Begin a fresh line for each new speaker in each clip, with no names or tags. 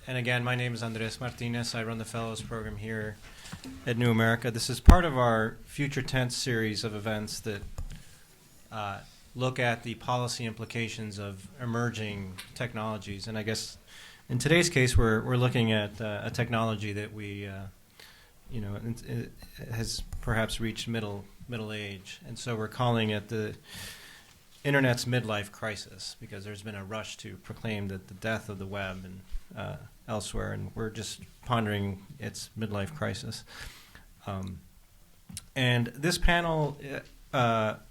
And again, my name is Andres Martinez. I run the Fellows Program here at New America. This is part of our Future Tense series of events that look at the policy implications of emerging technologies. And I guess in today's case, we're looking at a technology that we, it has perhaps reached middle age. And so we're calling it the Internet's midlife crisis, because there's been a rush to proclaim that the death of the web and elsewhere, and we're just pondering its midlife crisis. And this panel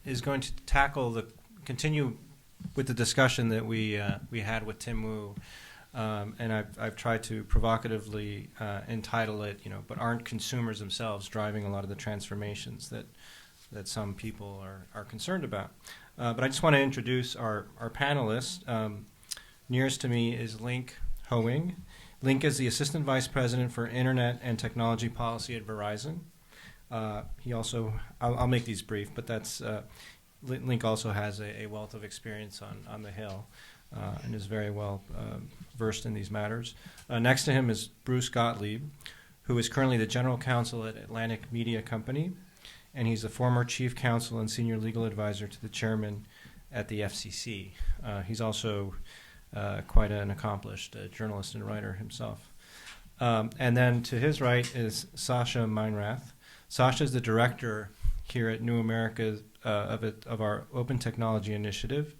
is going to continue with the discussion that we had with Tim Wu, and I've tried to provocatively entitle it, but aren't consumers themselves driving a lot of the transformations that some people are concerned about? But I just want to introduce our panelists. Nearest to me is Link Hoing. Link is the Assistant Vice President for Internet and Technology Policy at Verizon. He also, I'll make these brief, but Link also has a wealth of experience on the Hill and is very well versed in these matters. Next to him is Bruce Gottlieb, who is currently the General Counsel at Atlantic Media Company, and he's the former Chief Counsel and Senior Legal Advisor to the Chairman at the FCC. He's also quite an accomplished journalist and writer himself. And then to his right is Sasha Meinrath. Sasha is the director here at New America of our Open Technology Initiative,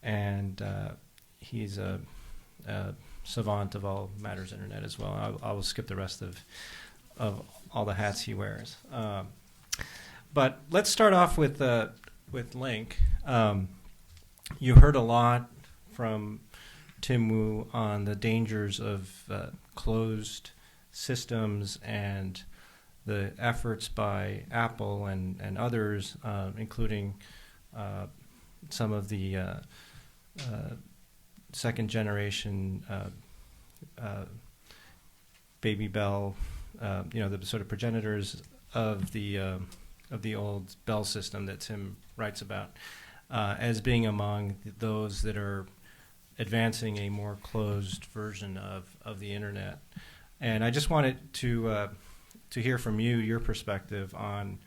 and he's a savant of all matters internet as well. I will skip the rest of all the hats he wears. But let's start off with Link. You heard a lot from Tim Wu on the dangers of closed systems and the efforts by Apple and others, including some of the second generation Baby Bell, the sort of progenitors of the old Bell system that Tim writes about, as being among those that are advancing a more closed version of the internet. And I just wanted to hear from you, your perspective on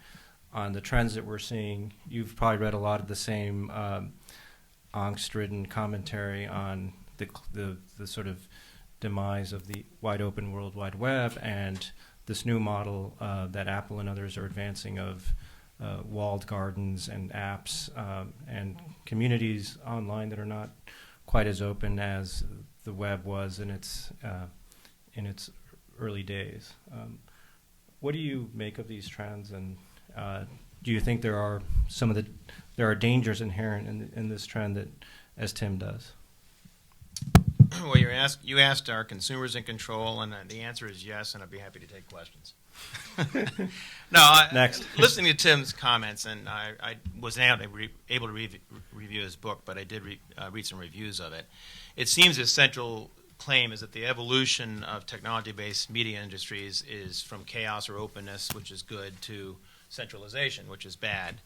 the trends that we're seeing. You've probably read a lot of the same angst-ridden commentary on the sort of demise of the wide open World Wide Web and this new model that Apple and others are advancing of walled gardens and apps and communities online that are not quite as open as the web was in its early days. What do you make of these trends, and do you think there are dangers inherent in this trend that, as Tim does?
Well, you asked, are consumers in control, and the answer is yes, and I'd be happy to take questions.
Next.
Listening to Tim's comments, and I wasn't able to review his book, but I did read some reviews of it. It seems his central claim is that the evolution of technology-based media industries is from chaos or openness, which is good, to centralization, which is bad.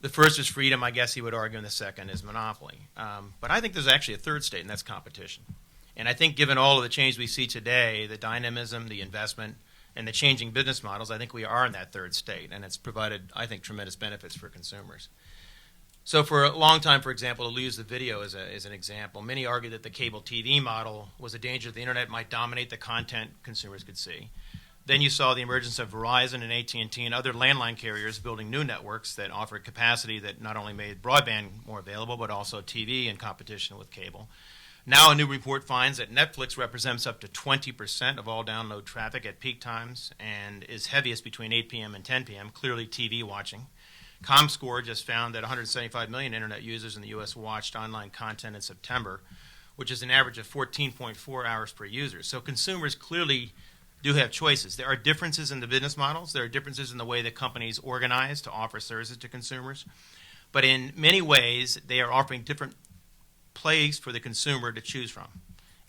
The first is freedom, I guess he would argue, and the second is monopoly. But I think there's actually a third state, and that's competition. And I think given all of the change we see today, the dynamism, the investment, and the changing business models, I think we are in that third state, and it's provided, I think, tremendous benefits for consumers. So for a long time, for example, to use the video as an example, many argue that the cable TV model was a danger that the internet might dominate the content consumers could see. Then you saw the emergence of Verizon and AT&T and other landline carriers building new networks that offered capacity that not only made broadband more available, but also TV in competition with cable. Now a new report finds that Netflix represents up to 20% of all download traffic at peak times and is heaviest between 8 p.m. and 10 p.m., clearly TV watching. ComScore just found that 175 million internet users in the U.S. watched online content in September, which is an average of 14.4 hours per user. So consumers clearly do have choices. There are differences in the business models. There are differences in the way that companies organize to offer services to consumers. But in many ways, they are offering different plays for the consumer to choose from.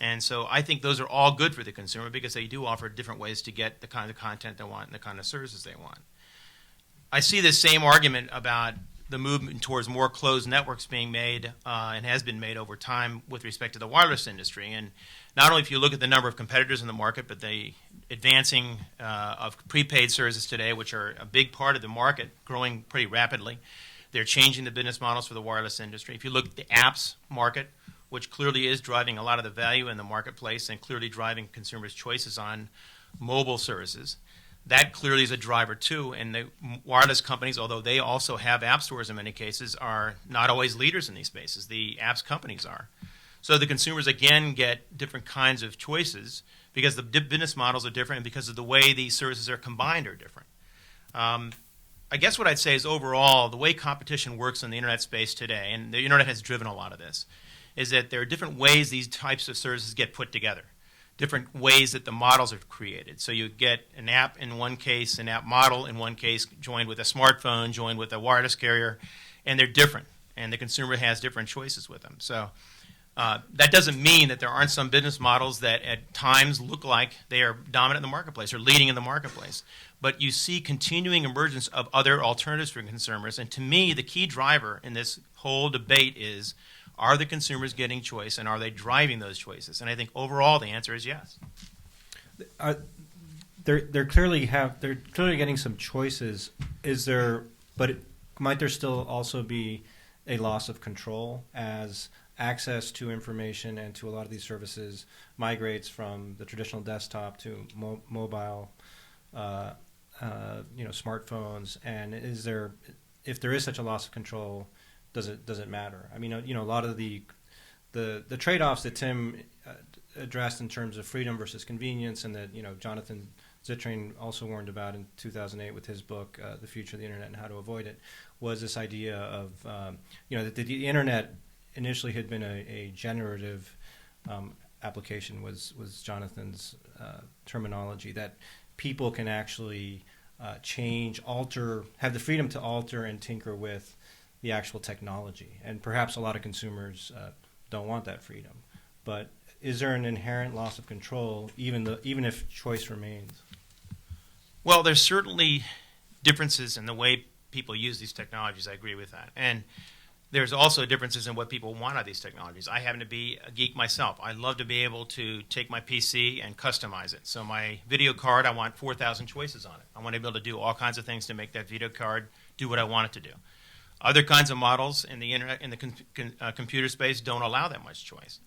And so I think those are all good for the consumer because they do offer different ways to get the kind of content they want and the kind of services they want. I see this same argument about the movement towards more closed networks being made and has been made over time with respect to the wireless industry. And not only if you look at the number of competitors in the market, but the advancing of prepaid services today, which are a big part of the market, growing pretty rapidly. They're changing the business models for the wireless industry. If you look at the apps market, which clearly is driving a lot of the value in the marketplace and clearly driving consumers' choices on mobile services, that clearly is a driver too. And the wireless companies, although they also have app stores in many cases, are not always leaders in these spaces. The apps companies are. So the consumers, again, get different kinds of choices because the business models are different and because of the way these services are combined are different. I guess what I'd say is overall, the way competition works in the internet space today, and the internet has driven a lot of this, is that there are different ways these types of services get put together, different ways that the models are created. So you get an app in one case, an app model in one case, joined with a smartphone, joined with a wireless carrier, and they're different, and the consumer has different choices with them. So that doesn't mean that there aren't some business models that at times look like they are dominant in the marketplace or leading in the marketplace. But you see continuing emergence of other alternatives for consumers. And to me, the key driver in this whole debate is, are the consumers getting choice and are they driving those choices? And I think overall the answer is yes.
They're clearly getting some choices. Might there still also be a loss of control as access to information and to a lot of these services migrates from the traditional desktop to mobile, smartphones? And if there is such a loss of control, does it matter? I mean, a lot of the trade-offs that Tim addressed in terms of freedom versus convenience, and that Jonathan Zittrain also warned about in 2008 with his book, The Future of the Internet and How to Avoid It, was this idea of that the internet initially had been a generative application, was Jonathan's terminology, that people can actually change, alter, have the freedom to alter and tinker with the actual technology. And perhaps a lot of consumers don't want that freedom. But is there an inherent loss of control even if choice remains?
Well, there's certainly differences in the way people use these technologies. I agree with that. And there's also differences in what people want out of these technologies. I happen to be a geek myself. I love to be able to take my PC and customize it. So my video card, I want 4,000 choices on it. I want to be able to do all kinds of things to make that video card do what I want it to do. Other kinds of models in the internet, in the computer space, don't allow that much choice.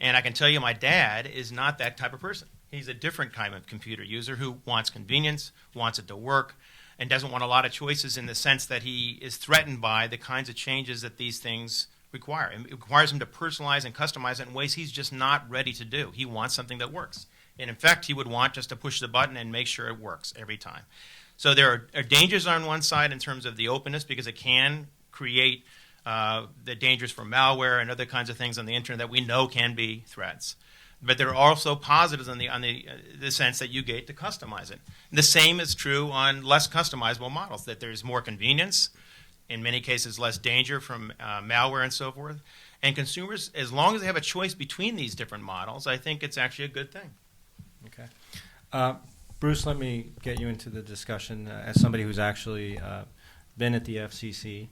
And I can tell you, my dad is not that type of person. He's a different kind of computer user who wants convenience, wants it to work, and doesn't want a lot of choices in the sense that he is threatened by the kinds of changes that these things require. It requires him to personalize and customize it in ways he's just not ready to do. He wants something that works. And in fact, he would want just to push the button and make sure it works every time. So there are dangers on one side in terms of the openness, because it can create the dangers for malware and other kinds of things on the internet that we know can be threats. But there are also positives on the sense that you get to customize it. And the same is true on less customizable models, that there's more convenience, in many cases less danger from malware and so forth. And consumers, as long as they have a choice between these different models, I think it's actually a good thing.
Okay. Bruce, let me get you into the discussion as somebody who's actually been at the FCC.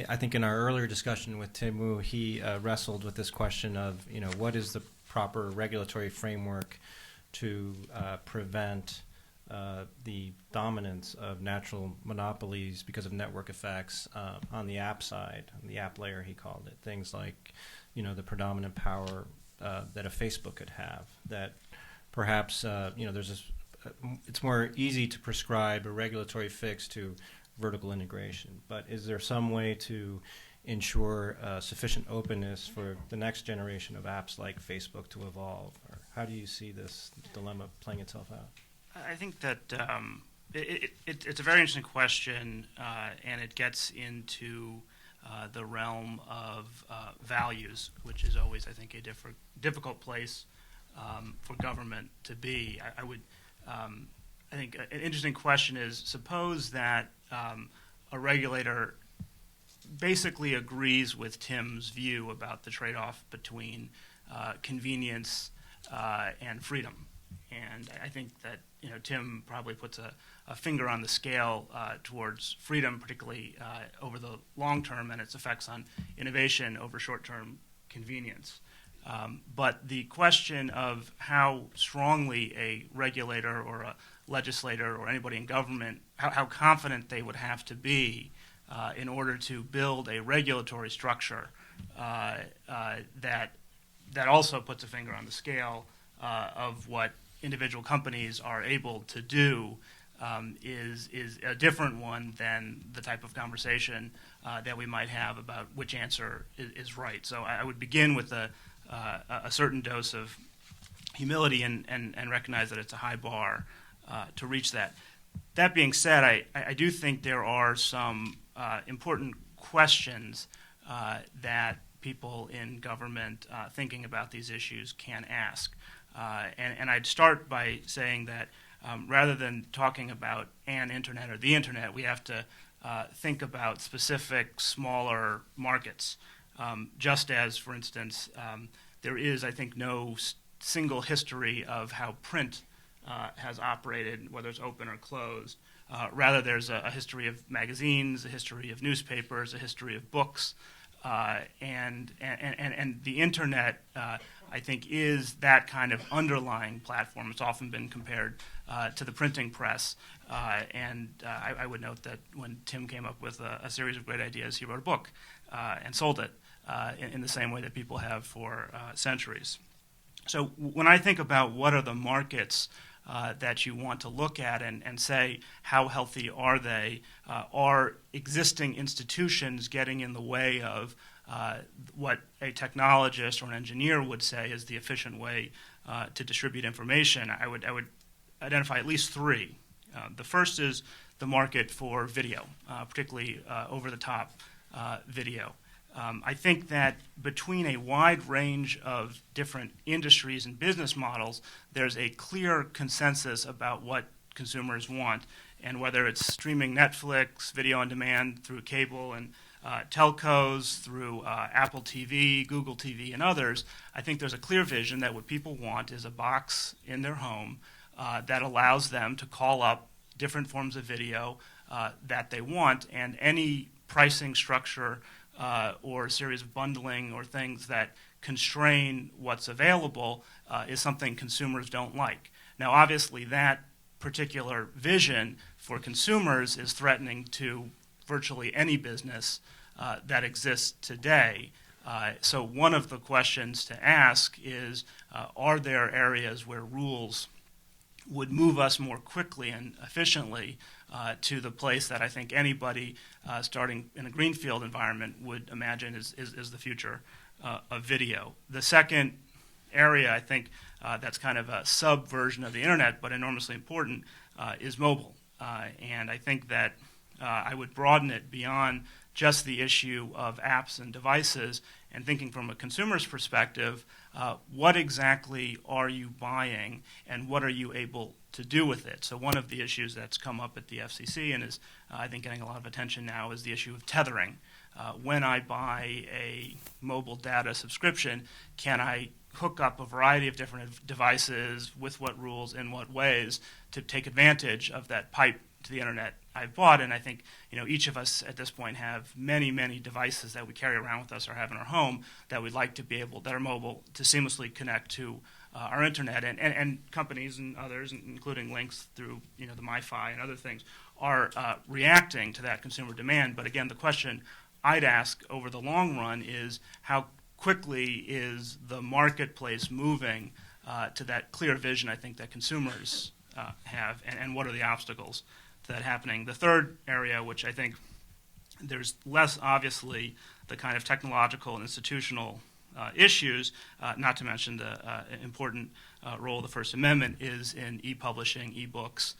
I think in our earlier discussion with Tim Wu, he wrestled with this question of, what is the proper regulatory framework to prevent the dominance of natural monopolies because of network effects on the app side, on the app layer, he called it. Things like, the predominant power that a Facebook could have, that perhaps, there's this, it's more easy to prescribe a regulatory fix to vertical integration. But is there some way to ensure sufficient openness for the next generation of apps like Facebook to evolve? Or how do you see this dilemma playing itself out?
I think that it's a very interesting question, and it gets into the realm of values, which is always, I think, a difficult place for government to be. I think an interesting question is, suppose that a regulator basically agrees with Tim's view about the trade-off between convenience and freedom. And I think that Tim probably puts a finger on the scale towards freedom, particularly over the long term, and its effects on innovation over short-term convenience. But the question of how strongly a regulator or a legislator or anybody in government, how confident they would have to be in order to build a regulatory structure that also puts a finger on the scale of what individual companies are able to do is a different one than the type of conversation that we might have about which answer is right. So I would begin with a certain dose of humility and recognize that it's a high bar to reach that. That being said, I do think there are some important questions that people in government thinking about these issues can ask. And I'd start by saying that rather than talking about an internet or the internet, we have to think about specific smaller markets. Just as, for instance, there is, I think, no single history of how print has operated, whether it's open or closed. Rather, there's a history of magazines, a history of newspapers, a history of books, and the internet, I think, is that kind of underlying platform. It's often been compared to the printing press, and I would note that when Tim came up with a series of great ideas, he wrote a book and sold it in the same way that people have for centuries. So when I think about what are the markets that you want to look at and say how healthy are they, are existing institutions getting in the way of what a technologist or an engineer would say is the efficient way to distribute information? I would identify at least three. The first is the market for video, particularly over-the-top video. I think that between a wide range of different industries and business models, there's a clear consensus about what consumers want, and whether it's streaming Netflix, video on demand through cable and telcos, through Apple TV, Google TV, and others, I think there's a clear vision that what people want is a box in their home that allows them to call up different forms of video that they want, and any pricing structure or a series of bundling or things that constrain what's available is something consumers don't like. Now, obviously, that particular vision for consumers is threatening to virtually any business that exists today. So one of the questions to ask is, are there areas where rules would move us more quickly and efficiently to the place that I think anybody starting in a greenfield environment would imagine is the future of video. The second area, I think, that's kind of a sub-version of the internet but enormously important is mobile. And I think that I would broaden it beyond just the issue of apps and devices, and thinking from a consumer's perspective, what exactly are you buying and what are you able to do with it? So one of the issues that's come up at the FCC and is, I think, getting a lot of attention now is the issue of tethering. When I buy a mobile data subscription, can I hook up a variety of different devices, with what rules, in what ways, to take advantage of that pipe to the internet I've bought? And I think each of us at this point have many, many devices that we carry around with us or have in our home that we'd like to be able, that are mobile, to seamlessly connect to our internet. And companies and others, including links through the MiFi and other things, are reacting to that consumer demand. But again, the question I'd ask over the long run is, how quickly is the marketplace moving to that clear vision, I think, that consumers have, and what are the obstacles to that happening? The third area, which I think there's less obviously the kind of technological and institutional issues, not to mention the important role of the First Amendment, is in e-publishing, e-books,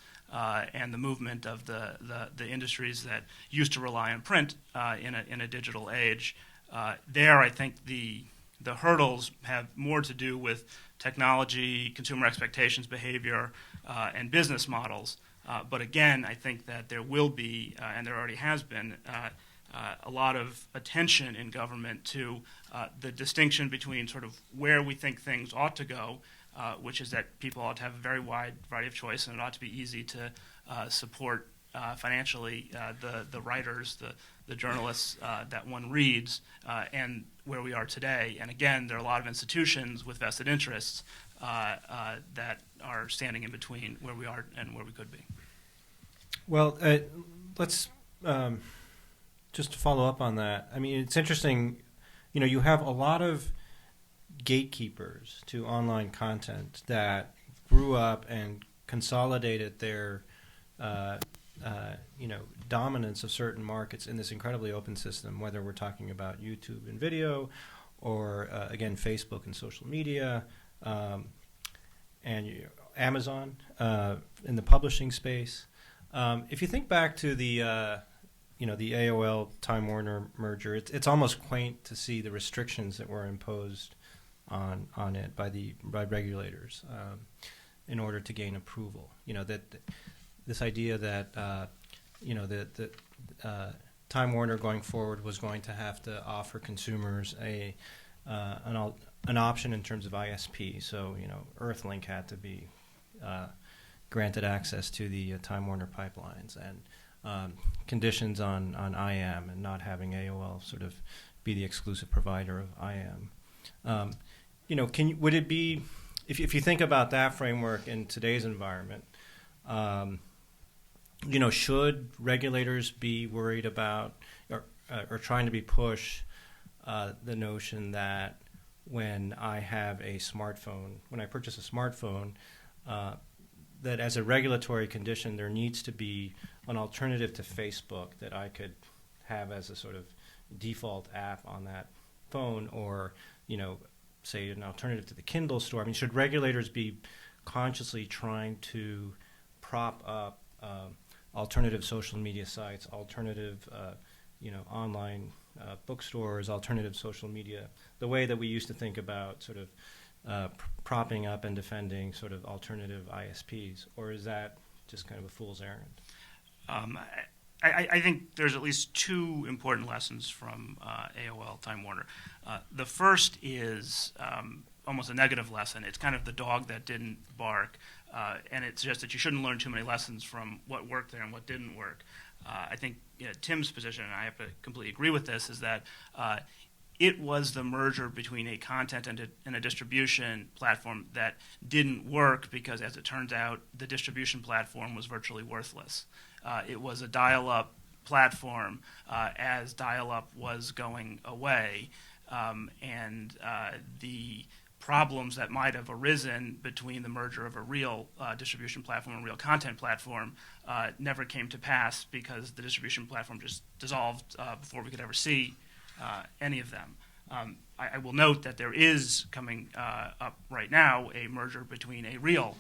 and the movement of the industries that used to rely on print in a digital age. There, I think the hurdles have more to do with technology, consumer expectations, behavior, and business models. But again, I think that there will be, and there already has been, a lot of attention in government to the distinction between sort of where we think things ought to go, which is that people ought to have a very wide variety of choice, and it ought to be easy to support financially the writers, the journalists that one reads, and where we are today. And again, there are a lot of institutions with vested interests that are standing in between where we are and where we could be.
Well, let's just to follow up on that. I mean, it's interesting. You know, you have a lot of gatekeepers to online content that grew up and consolidated their dominance of certain markets in this incredibly open system, whether we're talking about YouTube and video or, again, Facebook and social media, and Amazon in the publishing space. If you think back to the AOL Time Warner merger, it's almost quaint to see the restrictions that were imposed on it by regulators in order to gain approval. You know, that this idea that Time Warner going forward was going to have to offer consumers an option in terms of ISP. So, you know, Earthlink had to be granted access to the Time Warner pipelines, and conditions on IM and not having AOL sort of be the exclusive provider of IM. Would it be, if you think about that framework in today's environment, should regulators be worried about or trying to be push the notion that when I have a smartphone, when I purchase a smartphone, that as a regulatory condition there needs to be an alternative to Facebook that I could have as a sort of default app on that phone, or, say an alternative to the Kindle store? I mean, should regulators be consciously trying to prop up alternative social media sites, alternative, online bookstores, alternative social media, the way that we used to think about sort of propping up and defending sort of alternative ISPs, or is that just kind of a fool's errand?
I think there's at least two important lessons from AOL Time Warner. The first is almost a negative lesson. It's kind of the dog that didn't bark, and it suggests that you shouldn't learn too many lessons from what worked there and what didn't work. I think Tim's position, and I have to completely agree with this, is that it was the merger between a content and a distribution platform that didn't work because, as it turns out, the distribution platform was virtually worthless. It was a dial-up platform as dial-up was going away, and the problems that might have arisen between the merger of a real distribution platform and a real content platform never came to pass because the distribution platform just dissolved before we could ever see any of them. I will note that there is coming up right now a merger between a real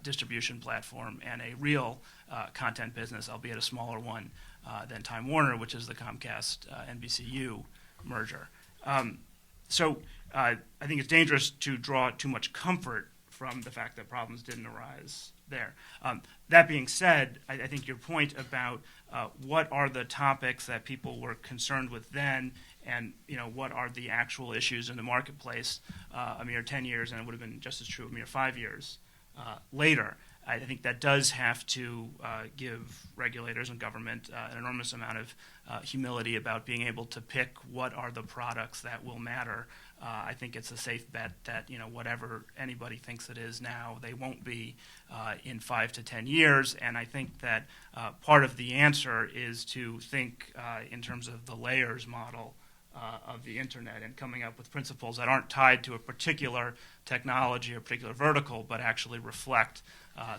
distribution platform and a real content business, albeit a smaller one than Time Warner, which is the Comcast NBCU merger. So I think it's dangerous to draw too much comfort from the fact that problems didn't arise there. That being said, I think your point about what are the topics that people were concerned with then, and what are the actual issues in the marketplace a mere 10 years, and it would have been just as true a mere 5 years later. I think that does have to give regulators and government an enormous amount of humility about being able to pick what are the products that will matter. I think it's a safe bet that whatever anybody thinks it is now, they won't be in 5 to 10 years. And I think that part of the answer is to think in terms of the layers model of the internet, and coming up with principles that aren't tied to a particular technology or particular vertical, but actually reflect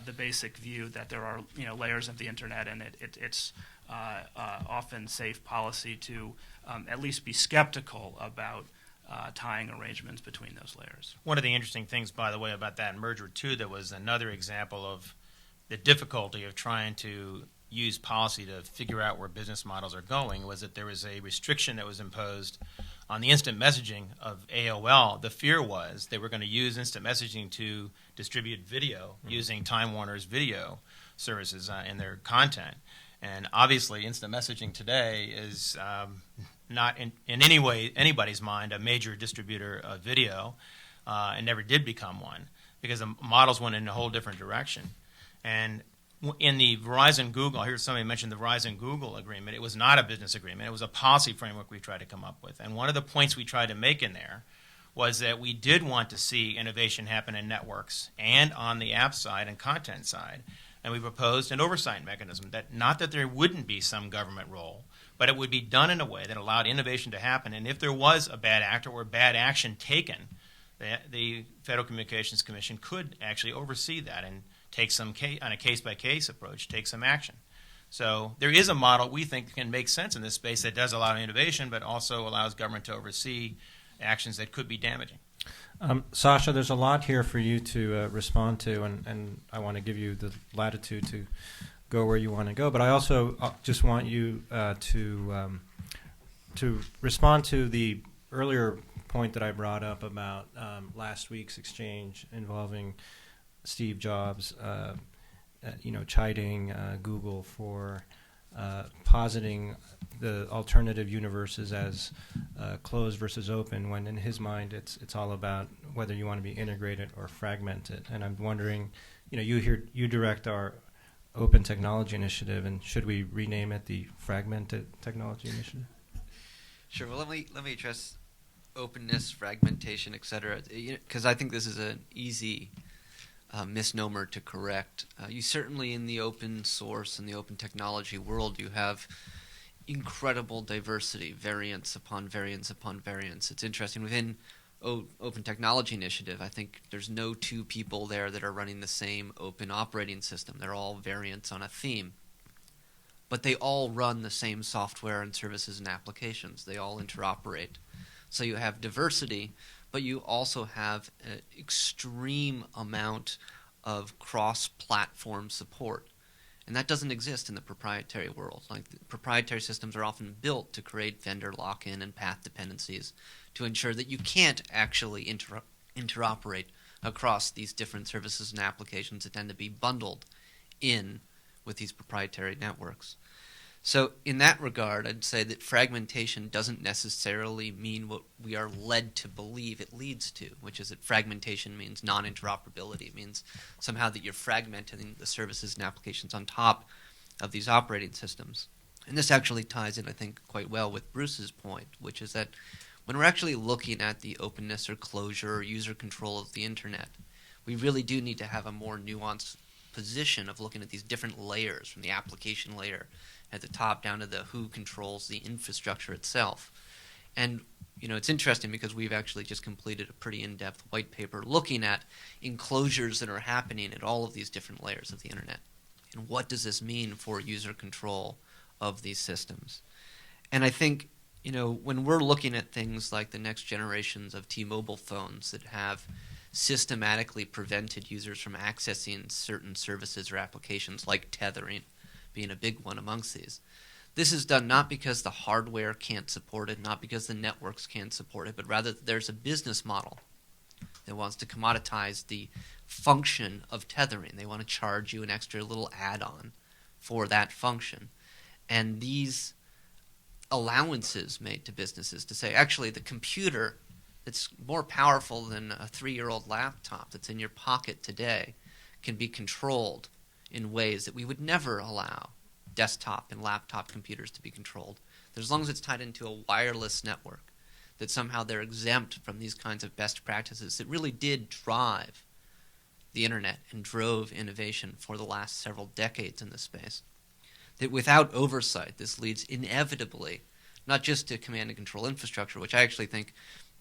the basic view that there are layers of the internet, and it's often safe policy to at least be skeptical about tying arrangements between those layers.
One of the interesting things, by the way, about that merger, too, that was another example of the difficulty of trying to use policy to figure out where business models are going, was that there was a restriction that was imposed on the instant messaging of AOL. The fear was they were going to use instant messaging to distribute video using Time Warner's video services in their content. And obviously, instant messaging today is not in any way anybody's mind a major distributor of video, and never did become one, because the models went in a whole different direction. And in the Verizon-Google, I heard somebody mention the Verizon-Google agreement. It was not a business agreement. It was a policy framework we tried to come up with. And one of the points we tried to make in there was that we did want to see innovation happen in networks and on the app side and content side. And we proposed an oversight mechanism that not that there wouldn't be some government role, but it would be done in a way that allowed innovation to happen. And if there was a bad actor or bad action taken, the Federal Communications Commission could actually oversee that and take some on a case-by-case approach, take some action. So there is a model we think can make sense in this space that does allow innovation, but also allows government to oversee actions that could be damaging.
Sasha, there's a lot here for you to respond to, and I want to give you the latitude to go where you want to go. But I also just want you to respond to the earlier point that I brought up about last week's exchange involving Steve Jobs, chiding Google for positing the alternative universes as closed versus open, when in his mind it's all about whether you want to be integrated or fragmented. And I'm wondering, you direct our Open Technology Initiative, and should we rename it the Fragmented Technology Initiative?
Sure. Well, let me address openness, fragmentation, et cetera, because I think this is an easy misnomer to correct. You certainly, in the open source and the open technology world, you have incredible diversity, variance upon variance upon variance. It's interesting, within Open Technology Initiative, I think there's no two people there that are running the same open operating system. They're all variants on a theme. But they all run the same software and services and applications. They all interoperate. So you have diversity, but you also have an extreme amount of cross-platform support. And that doesn't exist in the proprietary world. Like, the proprietary systems are often built to create vendor lock-in and path dependencies to ensure that you can't actually interoperate across these different services and applications that tend to be bundled in with these proprietary networks. So in that regard, I'd say that fragmentation doesn't necessarily mean what we are led to believe it leads to, which is that fragmentation means non-interoperability. It means somehow that you're fragmenting the services and applications on top of these operating systems. And this actually ties in, I think, quite well with Bruce's point, which is that when we're actually looking at the openness or closure or user control of the internet, we really do need to have a more nuanced position of looking at these different layers, from the application layer at the top down to the who controls the infrastructure itself. And it's interesting because we've actually just completed a pretty in-depth white paper looking at enclosures that are happening at all of these different layers of the internet. And what does this mean for user control of these systems? And I think, when we're looking at things like the next generations of T-Mobile phones that have systematically prevented users from accessing certain services or applications, like tethering being a big one amongst these. This is done not because the hardware can't support it, not because the networks can't support it, but rather there's a business model that wants to commoditize the function of tethering. They want to charge you an extra little add-on for that function. And these allowances made to businesses to say, actually, the computer that's more powerful than a 3-year-old laptop that's in your pocket today can be controlled in ways that we would never allow desktop and laptop computers to be controlled. As long as it's tied into a wireless network, that somehow they're exempt from these kinds of best practices that really did drive the internet and drove innovation for the last several decades in this space. That without oversight, this leads inevitably not just to command and control infrastructure, which I actually think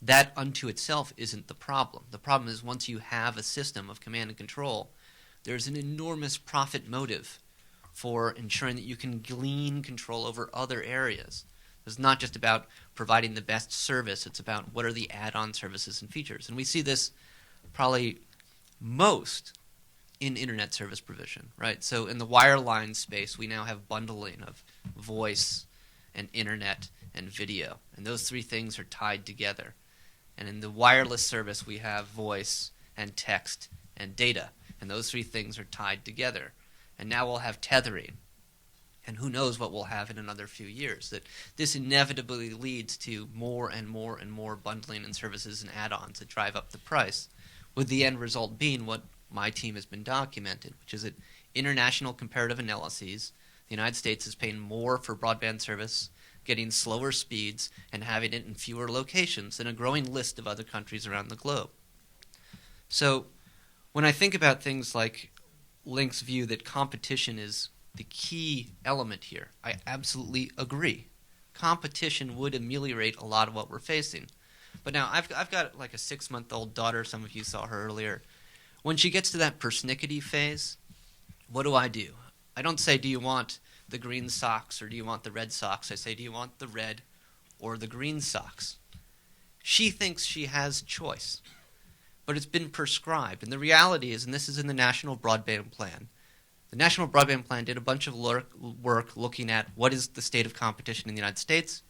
that unto itself isn't the problem. The problem is once you have a system of command and control, there's an enormous profit motive for ensuring that you can glean control over other areas. It's not just about providing the best service, it's about what are the add-on services and features. And we see this probably most in internet service provision, right? So in the wireline space, we now have bundling of voice and internet and video. And those three things are tied together. And in the wireless service, we have voice and text and data. And those three things are tied together. And now we'll have tethering. And who knows what we'll have in another few years. That this inevitably leads to more and more and more bundling and services and add-ons that drive up the price, with the end result being what my team has been documented, which is that international comparative analyses, the United States is paying more for broadband service, getting slower speeds, and having it in fewer locations than a growing list of other countries around the globe. So when I think about things like Link's view that competition is the key element here, I absolutely agree. Competition would ameliorate a lot of what we're facing. But now I've got like a 6-month-old daughter. Some of you saw her earlier. When she gets to that persnickety phase, what do? I don't say, do you want the green socks or do you want the red socks? I say, do you want the red or the green socks? She thinks she has choice, but it's been prescribed. And the reality is, and this is in the National Broadband Plan, the National Broadband Plan did a bunch of work looking at what is the state of competition in the United States.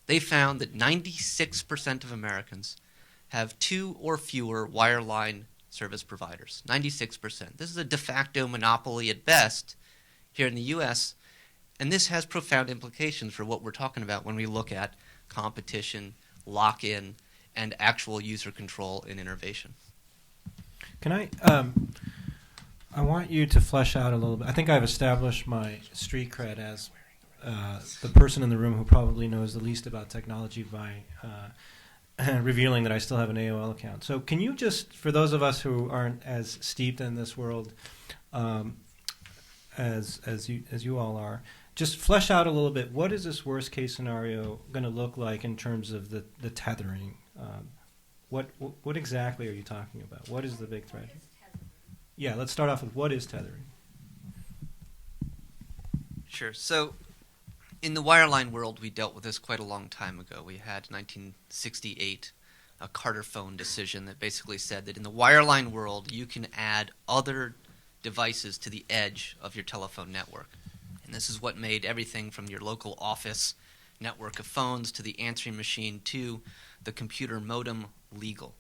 They found that 96% of Americans have 2 or fewer wireline service providers. 96%. This is a de facto monopoly at best here in the U.S., and this has profound implications for what we're talking about when we look at competition, lock-in, and actual user control and innovation.
Can I want you to flesh out a little bit. I think I've established my street cred as the person in the room who probably knows the least about technology by revealing that I still have an AOL account. So can you just, for those of us who aren't as steeped in this world as you all are, just flesh out a little bit, what is this worst case scenario going to look like in terms of the tethering? What exactly are you talking about? What is the big threat? Yeah, let's start off with what is tethering?
Sure. So in the wireline world, we dealt with this quite a long time ago. We had 1968, a Carter phone decision that basically said that in the wireline world, you can add other devices to the edge of your telephone network. And this is what made everything from your local office network of phones to the answering machine to the computer modem legal.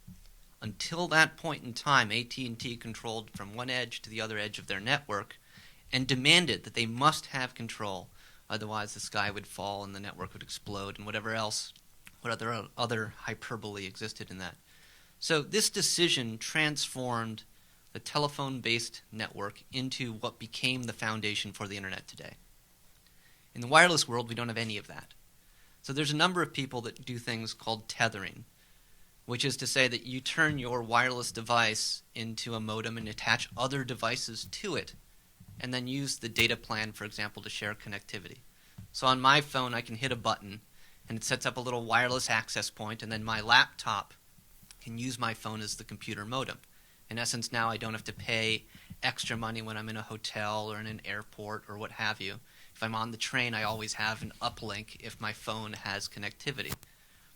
Until that point in time, AT&T controlled from one edge to the other edge of their network and demanded that they must have control. Otherwise, the sky would fall and the network would explode and whatever else, what other hyperbole existed in that. So this decision transformed the telephone-based network into what became the foundation for the internet today. In the wireless world, we don't have any of that. So there's a number of people that do things called tethering, which is to say that you turn your wireless device into a modem and attach other devices to it, and then use the data plan, for example, to share connectivity. So on my phone, I can hit a button, and it sets up a little wireless access point, and then my laptop can use my phone as the computer modem. In essence, now I don't have to pay extra money when I'm in a hotel or in an airport or what have you. If I'm on the train, I always have an uplink if my phone has connectivity.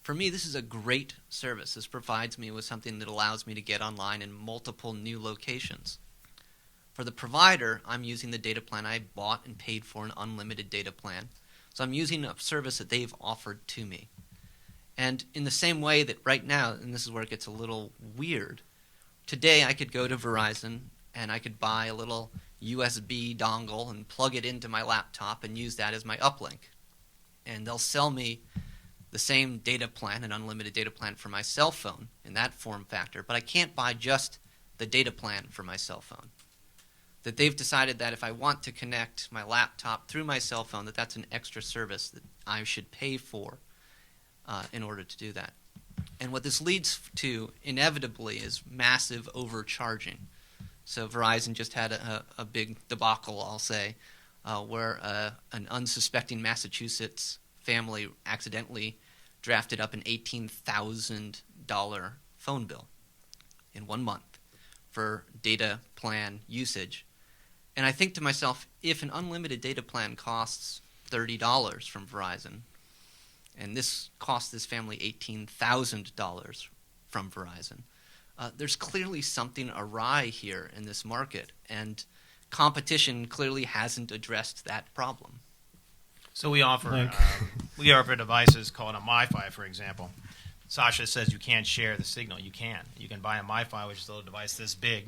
For me, this is a great service. This provides me with something that allows me to get online in multiple new locations. For the provider, I'm using the data plan I bought and paid for, an unlimited data plan. So I'm using a service that they've offered to me. And in the same way that right now, and this is where it gets a little weird, today I could go to Verizon and I could buy a little USB dongle and plug it into my laptop and use that as my uplink. And they'll sell me the same data plan, an unlimited data plan for my cell phone in that form factor, but I can't buy just the data plan for my cell phone. That they've decided that if I want to connect my laptop through my cell phone, that that's an extra service that I should pay for in order to do that. And what this leads to, inevitably, is massive overcharging. So Verizon just had a big debacle, I'll say, where an unsuspecting Massachusetts family accidentally drafted up an $18,000 phone bill in 1 month for data plan usage. And I think to myself, if an unlimited data plan costs $30 from Verizon, and this cost this family $18,000 from Verizon, there's clearly something awry here in this market, and competition clearly hasn't addressed that problem.
So we offer devices called a MiFi, for example. Sasha says you can't share the signal. You can. You can buy a MiFi, which is a little device this big,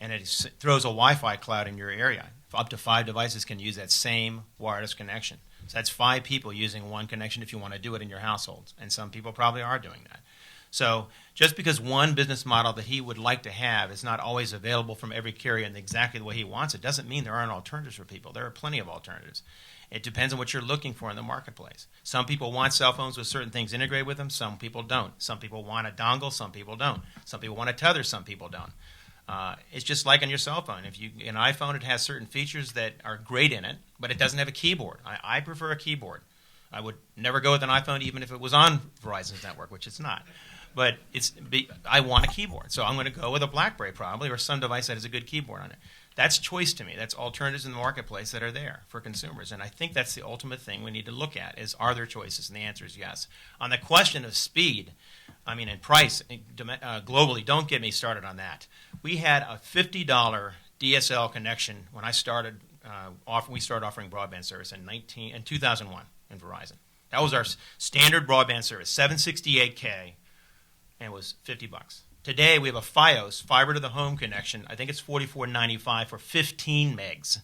and it throws a Wi-Fi cloud in your area. Up to 5 devices can use that same wireless connection. So that's 5 people using one connection if you want to do it in your households, and some people probably are doing that. So just because one business model that he would like to have is not always available from every carrier in exactly the way he wants it doesn't mean there aren't alternatives for people. There are plenty of alternatives. It depends on what you're looking for in the marketplace. Some people want cell phones with certain things integrated with them. Some people don't. Some people want a dongle. Some people don't. Some people want a tether. Some people don't. It's just like on your cell phone. If you an iPhone, it has certain features that are great in it, but it doesn't have a keyboard. I prefer a keyboard. I would never go with an iPhone even if it was on Verizon's network, which it's not. But I want a keyboard, so I'm going to go with a BlackBerry probably, or some device that has a good keyboard on it. That's choice to me. That's alternatives in the marketplace that are there for consumers, and I think that's the ultimate thing we need to look at: is are there choices? And the answer is yes. On the question of speed, I mean, and price globally, don't get me started on that. We had a $50 DSL connection when I started. We started offering broadband service in 2001 in Verizon. That was our standard broadband service, 768K, and it was $50. Today we have a FiOS, fiber to the home connection. I think it's $44.95 for 15 megs.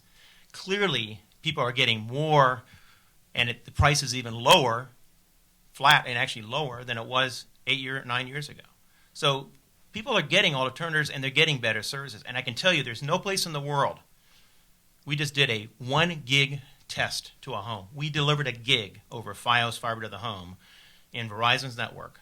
Clearly, people are getting more, and the price is even lower, flat and actually lower than it was 9 years ago. So people are getting alternatives, and they're getting better services. And I can tell you, there's no place in the world. We just did a 1 gig test to a home. We delivered a gig over FiOS fiber to the home in Verizon's network,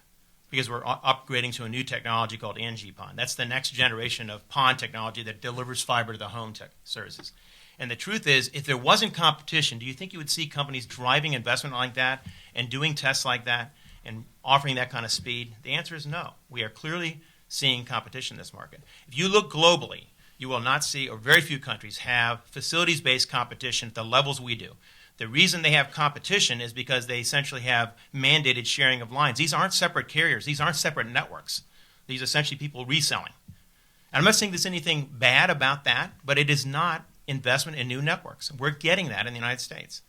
because we're upgrading to a new technology called NG-PON. That's the next generation of PON technology that delivers fiber to the home services. And the truth is, if there wasn't competition, do you think you would see companies driving investment like that and doing tests like that and offering that kind of speed? The answer is no. We are clearly seeing competition in this market. If you look globally, you will not see, or very few countries have, facilities-based competition at the levels we do. The reason they have competition is because they essentially have mandated sharing of lines. These aren't separate carriers. These aren't separate networks. These are essentially people reselling. And I'm not saying there's anything bad about that, but it is not investment in new networks. We're getting that in the United States.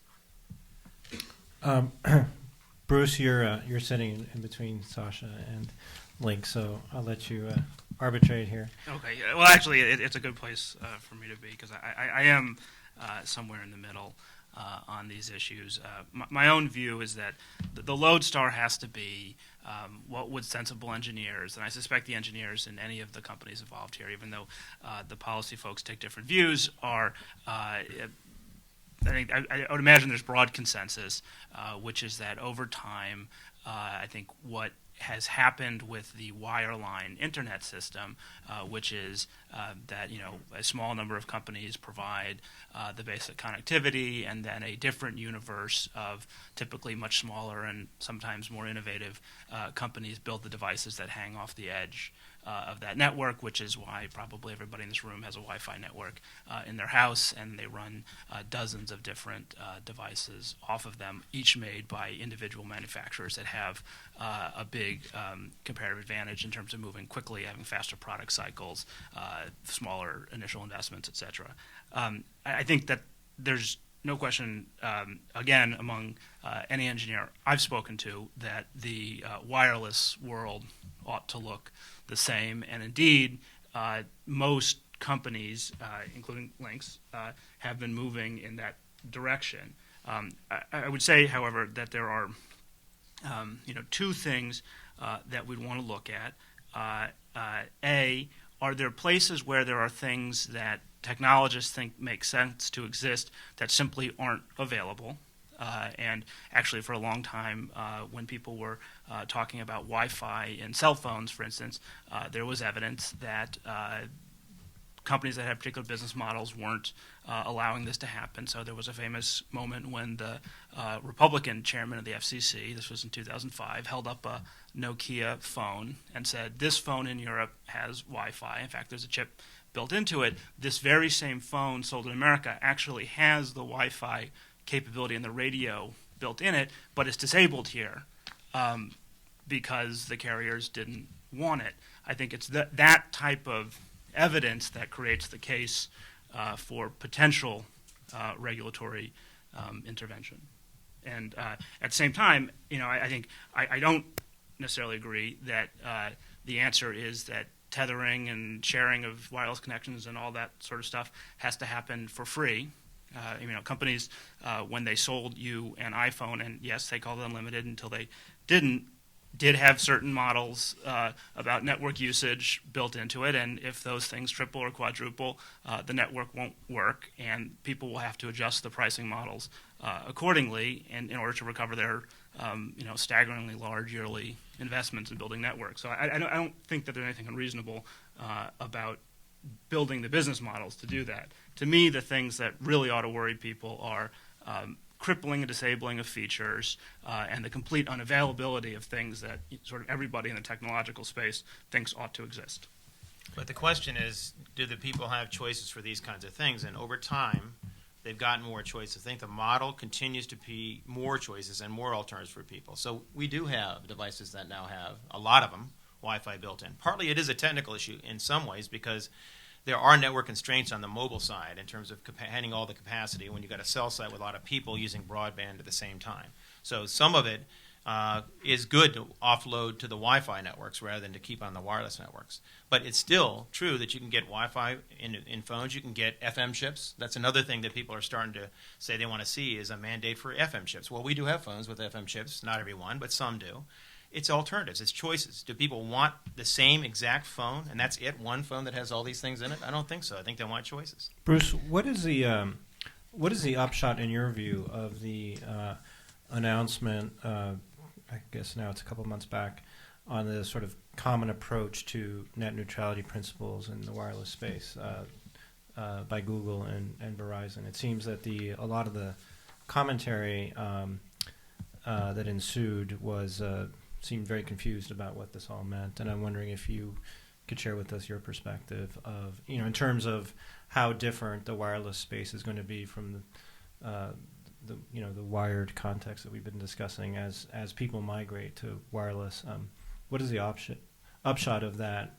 Bruce, you're sitting in between Sasha and Link, so I'll let you arbitrate here.
Okay. Well, actually, it's a good place for me to be, because I am somewhere in the middle on these issues. My own view is that the lodestar has to be what would sensible engineers, and I suspect the engineers in any of the companies involved here, even though the policy folks take different views, are I would imagine there's broad consensus, which is that over time, I think what has happened with the wireline internet system, which is that a small number of companies provide the basic connectivity, and then a different universe of typically much smaller and sometimes more innovative companies build the devices that hang off the edge of that network, which is why probably everybody in this room has a Wi-Fi network in their house, and they run dozens of different devices off of them, each made by individual manufacturers that have a big comparative advantage in terms of moving quickly, having faster product cycles, smaller initial investments, etc. I think that there's no question, again, among any engineer I've spoken to, that the wireless world ought to look the same, and indeed, most companies, including Lynx, have been moving in that direction. I would say, however, that there are two things that we'd want to look at. A, are there places where there are things that technologists think make sense to exist that simply aren't available? And actually, for a long time, when people were talking about Wi-Fi in cell phones, for instance, there was evidence that companies that had particular business models weren't allowing this to happen. So there was a famous moment when the Republican chairman of the FCC, this was in 2005, held up a Nokia phone and said, "This phone in Europe has Wi-Fi. In fact, there's a chip built into it. This very same phone sold in America actually has the Wi-Fi capability and the radio built in it, but it's disabled here because the carriers didn't want it." I think it's that type of evidence that creates the case for potential regulatory intervention. And at the same time, I think I don't necessarily agree that the answer is that tethering and sharing of wireless connections and all that sort of stuff has to happen for free. Companies, when they sold you an iPhone, and yes, they called it unlimited until they didn't, did have certain models about network usage built into it, and if those things triple or quadruple, the network won't work, and people will have to adjust the pricing models accordingly in order to recover their staggeringly large yearly investments in building networks. So I don't think that there's anything unreasonable about building the business models to do that. To me, the things that really ought to worry people are crippling and disabling of features and the complete unavailability of things that sort of everybody in the technological space thinks ought to exist.
But the question is, do the people have choices for these kinds of things? And over time, they've gotten more choices. I think the model continues to be more choices and more alternatives for people. So we do have devices that now have, a lot of them, Wi-Fi built in. Partly it is a technical issue in some ways because there are network constraints on the mobile side in terms of handling all the capacity when you've got a cell site with a lot of people using broadband at the same time. So some of it is good to offload to the Wi-Fi networks rather than to keep on the wireless networks. But it's still true that you can get Wi-Fi in phones. You can get FM chips. That's another thing that people are starting to say they want to see is a mandate for FM chips. Well, we do have phones with FM chips. Not everyone, but some do. It's alternatives. It's choices. Do people want the same exact phone, and that's it, one phone that has all these things in it? I don't think so. I think they want choices.
Bruce, what is the upshot in your view of the announcement? I guess now it's a couple months back on the sort of common approach to net neutrality principles in the wireless space by Google and Verizon. It seems that a lot of the commentary that ensued seemed very confused about what this all meant, and I'm wondering if you could share with us your perspective of, in terms of how different the wireless space is going to be from the wired context that we've been discussing as people migrate to wireless. What is the upshot of that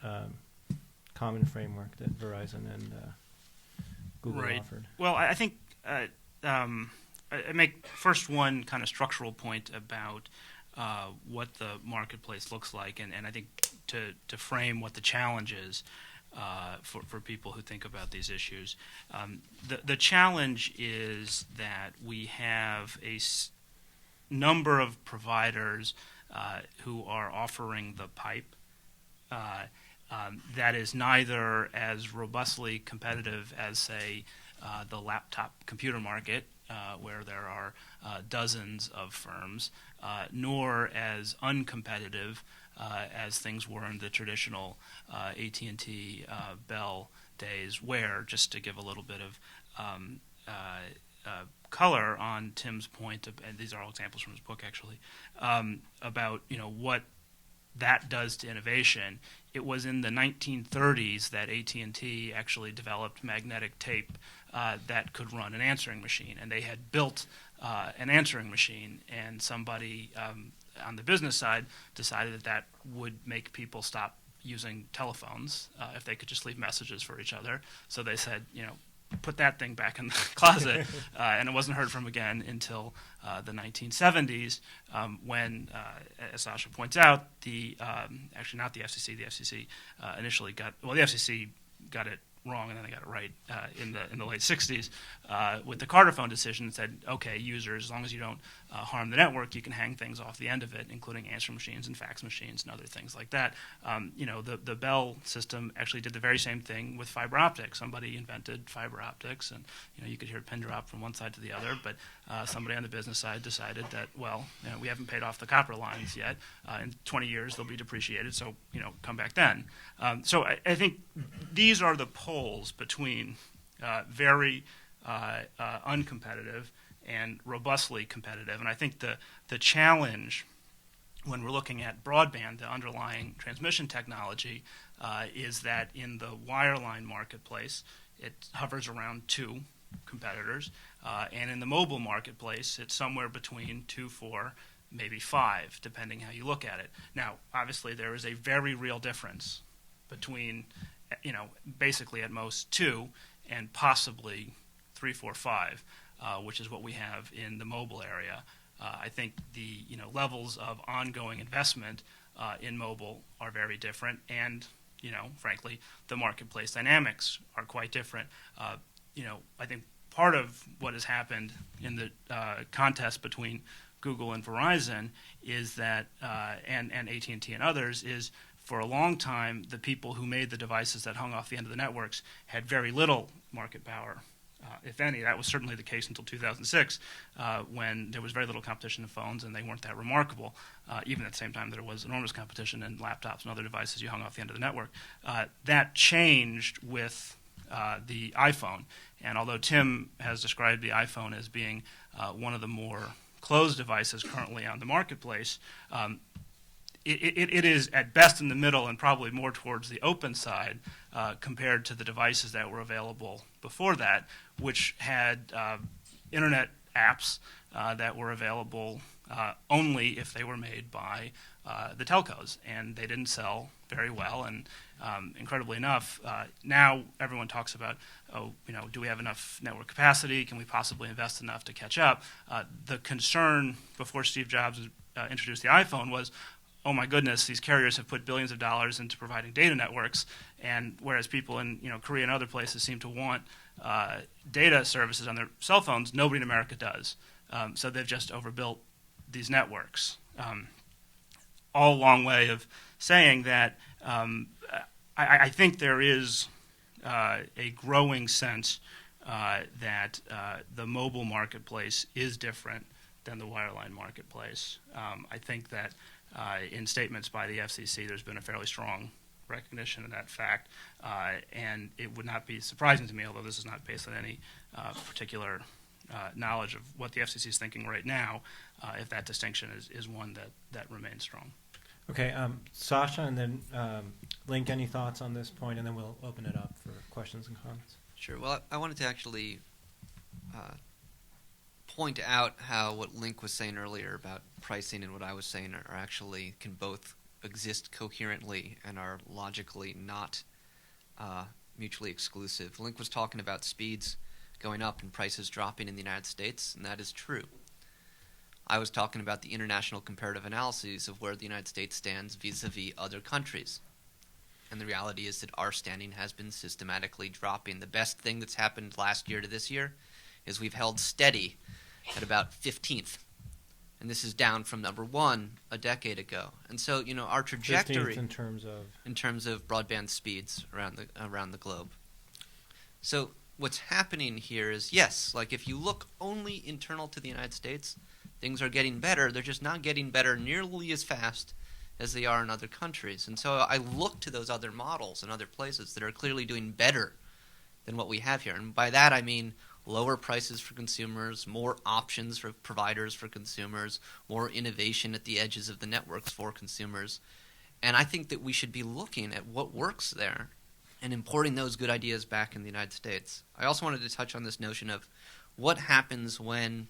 common framework that Verizon and Google offered?
Well, I think I make first one kind of structural point about what the marketplace looks like, and I think to frame what the challenge is for people who think about these issues. The challenge is that we have a number of providers who are offering the pipe that is neither as robustly competitive as, say, the laptop computer market, where there are dozens of firms, nor as uncompetitive as things were in the traditional AT&T Bell days, where, just to give a little bit of color on Tim's point, and these are all examples from his book actually, about what that does to innovation. It was in the 1930s that AT&T actually developed magnetic tape that could run an answering machine, and they had built an answering machine, and somebody on the business side decided that would make people stop using telephones if they could just leave messages for each other. So they said, put that thing back in the closet, and it wasn't heard from again until the 1970s, when, as Sasha points out, actually not the FCC. The FCC initially the FCC got it wrong, and then they got it right in the late 60s with the Carter phone decision. Said, okay, users, as long as you don't harm the network, you can hang things off the end of it, including answering machines and fax machines and other things like that. The Bell system actually did the very same thing with fiber optics. Somebody invented fiber optics, and you could hear a pin drop from one side to the other, but somebody on the business side decided that, we haven't paid off the copper lines yet. In 20 years, they'll be depreciated, so come back then. So I think these are the poles between very uncompetitive and robustly competitive. And I think the challenge when we're looking at broadband, the underlying transmission technology, is that in the wireline marketplace, it hovers around 2 competitors, and in the mobile marketplace, it's somewhere between 2, 4, maybe 5, depending how you look at it. Now, obviously, there is a very real difference between, basically at most 2 and possibly 3, 4, 5, which is what we have in the mobile area. I think the levels of ongoing investment in mobile are very different, and frankly, the marketplace dynamics are quite different. I think part of what has happened in the contest between Google and Verizon is that, and AT&T and others, is for a long time the people who made the devices that hung off the end of the networks had very little market power, if any. That was certainly the case until 2006, when there was very little competition in phones and they weren't that remarkable, even at the same time there was enormous competition in laptops and other devices you hung off the end of the network. That changed with the iPhone. And although Tim has described the iPhone as being one of the more closed devices currently on the marketplace, it is at best in the middle and probably more towards the open side compared to the devices that were available before that, which had internet apps that were available only if they were made by the telcos, and they didn't sell very well. And incredibly enough, now everyone talks about, do we have enough network capacity? Can we possibly invest enough to catch up? The concern before Steve Jobs introduced the iPhone was, oh my goodness, these carriers have put billions of dollars into providing data networks, and whereas people in Korea and other places seem to want data services on their cell phones, nobody in America does. So they've just overbuilt these networks. All a long way of saying that I think there is a growing sense that the mobile marketplace is different than the wireline marketplace. I think that in statements by the FCC, there's been a fairly strong recognition of that fact, and it would not be surprising to me, although this is not based on any particular knowledge of what the FCC is thinking right now, if that distinction is one that remains strong.
Okay, Sasha, and then Link, any thoughts on this point, and then we'll open it up for questions and comments.
Sure. Well, I wanted to actually point out how what Link was saying earlier about pricing and what I was saying are actually can both exist coherently and are logically not mutually exclusive. Link was talking about speeds going up and prices dropping in the United States, and that is true. I was talking about the international comparative analyses of where the United States stands vis-a-vis other countries. And the reality is that our standing has been systematically dropping. The best thing that's happened last year to this year is we've held steady at about 15th. And this is down from number 1 a decade ago. And so, our trajectory
15th in terms of
broadband speeds around the globe. So what's happening here is, yes, like if you look only internal to the United States, things are getting better. They're just not getting better nearly as fast as they are in other countries. And so I look to those other models and other places that are clearly doing better than what we have here. And by that I mean lower prices for consumers, more options for providers for consumers, more innovation at the edges of the networks for consumers. And I think that we should be looking at what works there and importing those good ideas back in the United States. I also wanted to touch on this notion of what happens when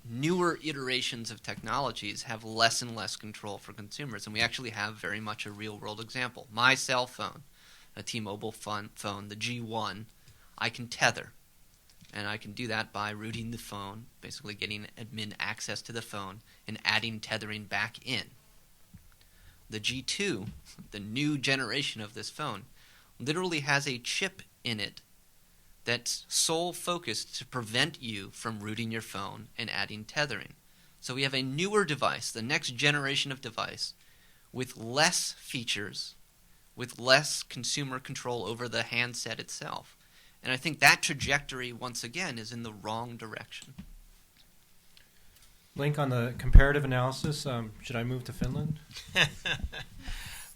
newer iterations of technologies have less and less control for consumers. And we actually have very much a real-world example. My cell phone, a T-Mobile phone, the G1, I can tether. And I can do that by rooting the phone, basically getting admin access to the phone, and adding tethering back in. The G2, the new generation of this phone, literally has a chip in it that's sole focused to prevent you from rooting your phone and adding tethering. So we have a newer device, the next generation of device, with less features, with less consumer control over the handset itself. And I think that trajectory, once again, is in the wrong direction.
Link, on the comparative analysis, should I move to Finland?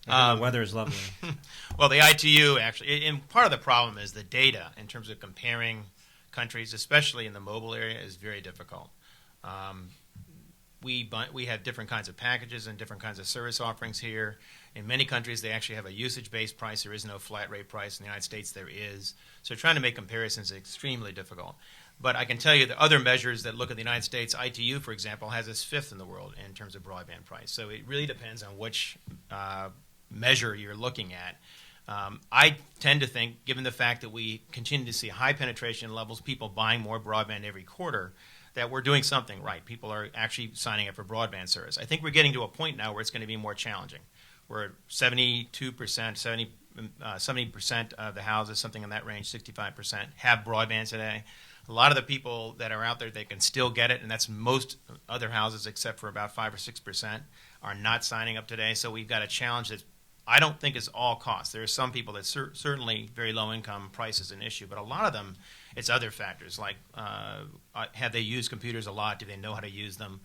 The weather is lovely.
Well, the ITU actually, and part of the problem is the data in terms of comparing countries, especially in the mobile area, is very difficult. We have different kinds of packages and different kinds of service offerings here. In many countries, they actually have a usage-based price. There is no flat rate price. In the United States, there is. So trying to make comparisons is extremely difficult. But I can tell you the other measures that look at the United States, ITU, for example, has us 5th in the world in terms of broadband price. So it really depends on which measure you're looking at. I tend to think, given the fact that we continue to see high penetration levels, people buying more broadband every quarter, that we're doing something right. People are actually signing up for broadband service. I think we're getting to a point now where it's going to be more challenging. where 72%, 70% of the houses, something in that range, 65%, have broadband today. A lot of the people that are out there, they can still get it, and that's most other houses except for about 5 or 6% are not signing up today. So we've got a challenge that I don't think is all cost. There are some people that certainly very low income price is an issue, but a lot of them, it's other factors like have they used computers a lot? Do they know how to use them?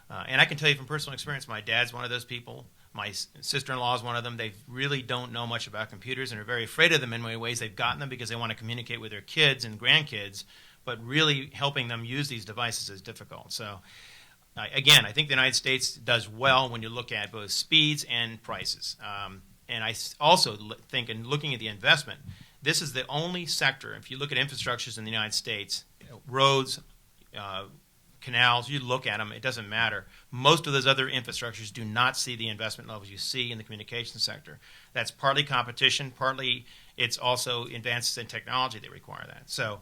And I can tell you from personal experience, my dad's one of those people. My sister-in-law is one of them. They really don't know much about computers and are very afraid of them in many ways. They've gotten them because they want to communicate with their kids and grandkids, but really helping them use these devices is difficult. So, again, I think the United States does well when you look at both speeds and prices. And I also think, in looking at the investment, this is the only sector, if you look at infrastructures in the United States, roads, canals, you look at them, it doesn't matter. Most of those other infrastructures do not see the investment levels you see in the communications sector. That's partly competition, partly it's also advances in technology that require that. So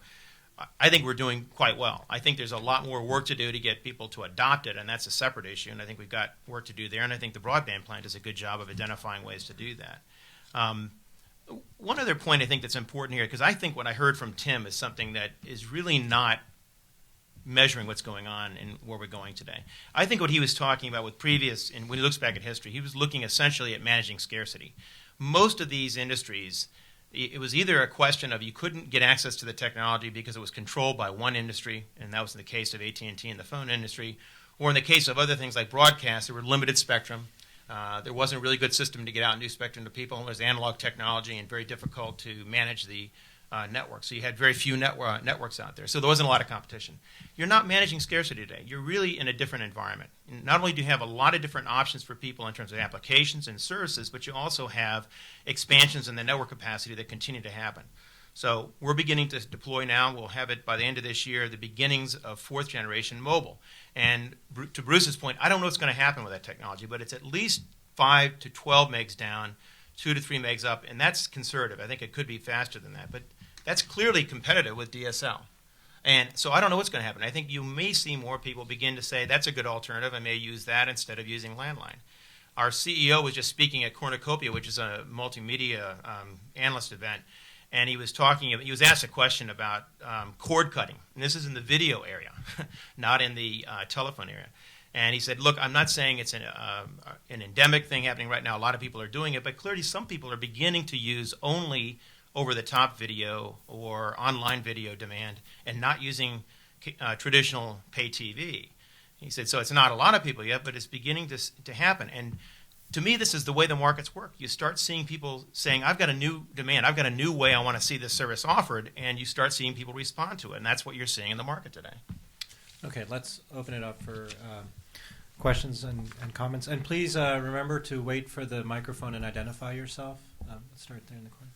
I think we're doing quite well. I think there's a lot more work to do to get people to adopt it, and that's a separate issue, and I think we've got work to do there, and I think the broadband plan does a good job of identifying ways to do that. One other point I think that's important here, because I think what I heard from Tim is something that is really not measuring what's going on and where we're going today. I think what he was talking about with previous, and when he looks back at history, he was looking essentially at managing scarcity. Most of these industries, it was either a question of you couldn't get access to the technology because it was controlled by one industry, and that was in the case of AT&T and the phone industry, or in the case of other things like broadcast, there were limited spectrum. There wasn't a really good system to get out new spectrum to people. There was analog technology and very difficult to manage the network. So you had very few networks out there. So there wasn't a lot of competition. You're not managing scarcity today. You're really in a different environment. Not only do you have a lot of different options for people in terms of applications and services, but you also have expansions in the network capacity that continue to happen. So we're beginning to deploy now. We'll have it by the end of this year, the beginnings of fourth generation mobile. And to Bruce's point, I don't know what's going to happen with that technology, but it's at least 5 to 12 megs down, 2 to 3 megs up, and that's conservative. I think it could be faster than that, but that's clearly competitive with DSL. And so I don't know what's going to happen. I think you may see more people begin to say, that's a good alternative. I may use that instead of using landline. Our CEO was just speaking at Cornucopia, which is a multimedia analyst event, and he was asked a question about cord cutting. And this is in the video area, not in the telephone area. And he said, look, I'm not saying it's an endemic thing happening right now. A lot of people are doing it, but clearly some people are beginning to use only over-the-top video or online video demand and not using traditional pay TV. He said, so it's not a lot of people yet, but it's beginning to happen. And to me, this is the way the markets work. You start seeing people saying, I've got a new demand. I've got a new way I want to see this service offered, and you start seeing people respond to it. And that's what you're seeing in the market today.
Okay, let's open it up for questions and comments. And please remember to wait for the microphone and identify yourself. Let's start there in the corner.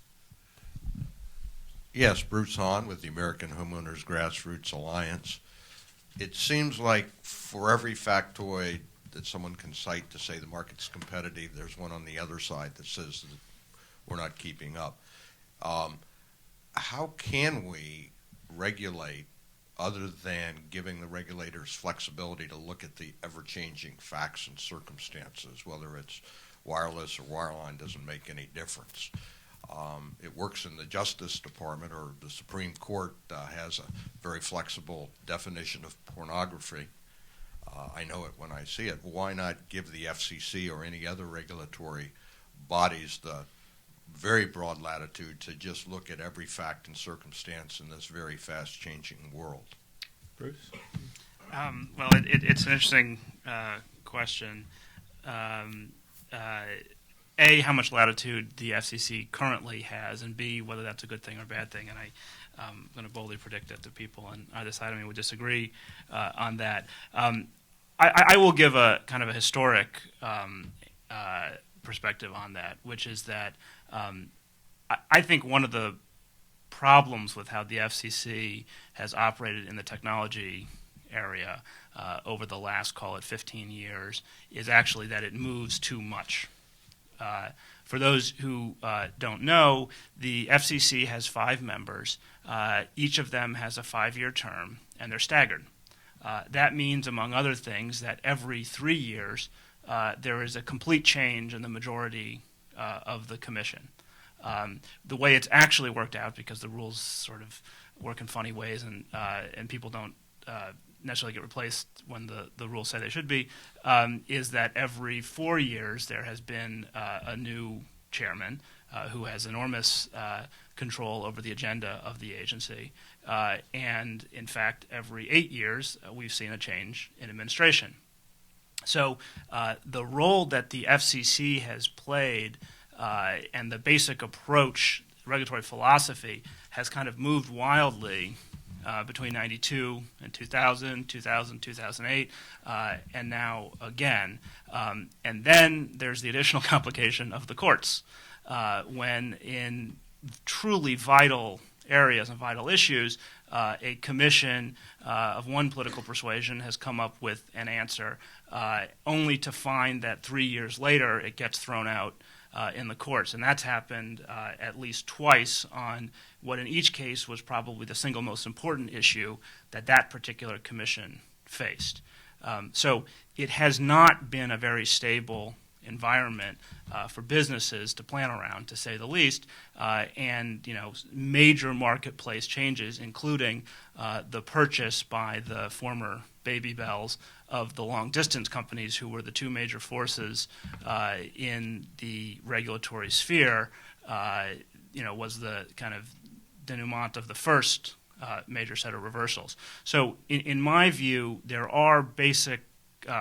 Yes, Bruce Hahn with the American Homeowners Grassroots Alliance. It seems like for every factoid that someone can cite to say the market's competitive, there's one on the other side that says that we're not keeping up. How can we regulate other than giving the regulators flexibility to look at the ever-changing facts and circumstances? Whether it's wireless or wireline doesn't make any difference. It works in the Justice Department, or the Supreme Court has a very flexible definition of pornography. I know it when I see it. Why not give the FCC or any other regulatory bodies the very broad latitude to just look at every fact and circumstance in this very fast-changing world?
Bruce?
Well, it's an interesting question. A, how much latitude the FCC currently has, and B, whether that's a good thing or a bad thing. And I'm going to boldly predict that the people on either side of me would disagree on that. I will give a kind of a historic perspective on that, which is that I think one of the problems with how the FCC has operated in the technology area over the last, call it 15 years, is actually that it moves too much. For those who don't know, the FCC has 5 members. Each of them has a 5-year term, and they're staggered. That means, among other things, that every 3 years, there is a complete change in the majority of the commission. The way it's actually worked out, because the rules sort of work in funny ways, and people don't necessarily get replaced when the rules say they should be, is that every 4 years there has been a new chairman who has enormous control over the agenda of the agency. And in fact, every 8 years, we've seen a change in administration. So the role that the FCC has played and the basic approach, regulatory philosophy, has kind of moved wildly between 92 and 2000, 2008, and now again. And then there's the additional complication of the courts. When in truly vital areas and vital issues, a commission of one political persuasion has come up with an answer, only to find that 3 years later it gets thrown out in the courts. And that's happened at least twice on what in each case was probably the single most important issue that particular commission faced. So it has not been a very stable environment for businesses to plan around, to say the least, and major marketplace changes, including the purchase by the former Baby Bells of the long-distance companies, who were the two major forces in the regulatory sphere, was the kind of denouement of the first major set of reversals. So in my view, there are basic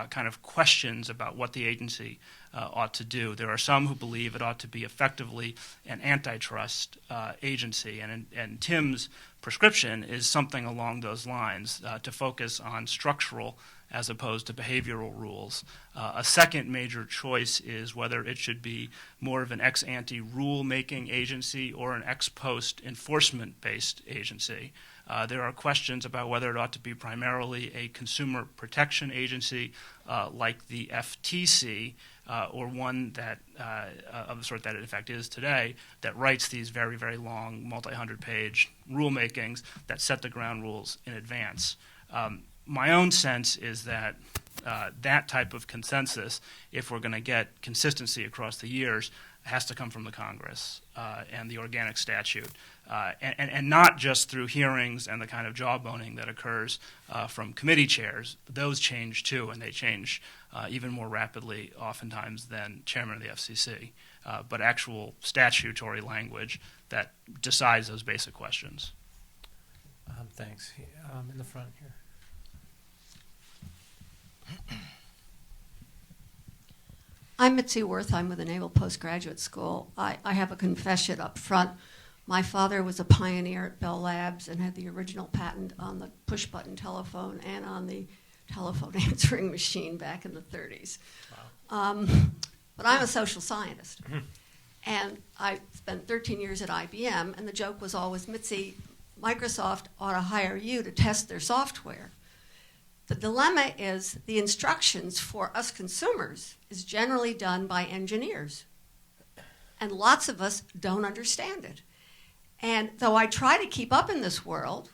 kind of questions about what the agency ought to do. There are some who believe it ought to be effectively an antitrust agency, and Tim's prescription is something along those lines, to focus on structural as opposed to behavioral rules. A second major choice is whether it should be more of an ex-ante rule-making agency or an ex-post enforcement-based agency. There are questions about whether it ought to be primarily a consumer protection agency like the FTC, or one that of the sort that it in fact is today, that writes these very, very long, multi-hundred-page rulemakings that set the ground rules in advance. My own sense is that that type of consensus, if we're going to get consistency across the years, has to come from the Congress and the organic statute, and not just through hearings and the kind of jawboning that occurs from committee chairs. Those change too, and they change even more rapidly oftentimes than chairman of the FCC, but actual statutory language that decides those basic questions.
Thanks. In the front here.
I'm Mitzi Worth. I'm with the Naval Postgraduate School. I have a confession up front. My father was a pioneer at Bell Labs and had the original patent on the push-button telephone and on the telephone answering machine back in the 30s. Wow. But I'm a social scientist. And I spent 13 years at IBM, and the joke was always, Mitzi, Microsoft ought to hire you to test their software. The dilemma is the instructions for us consumers is generally done by engineers. And lots of us don't understand it. And though I try to keep up in this world,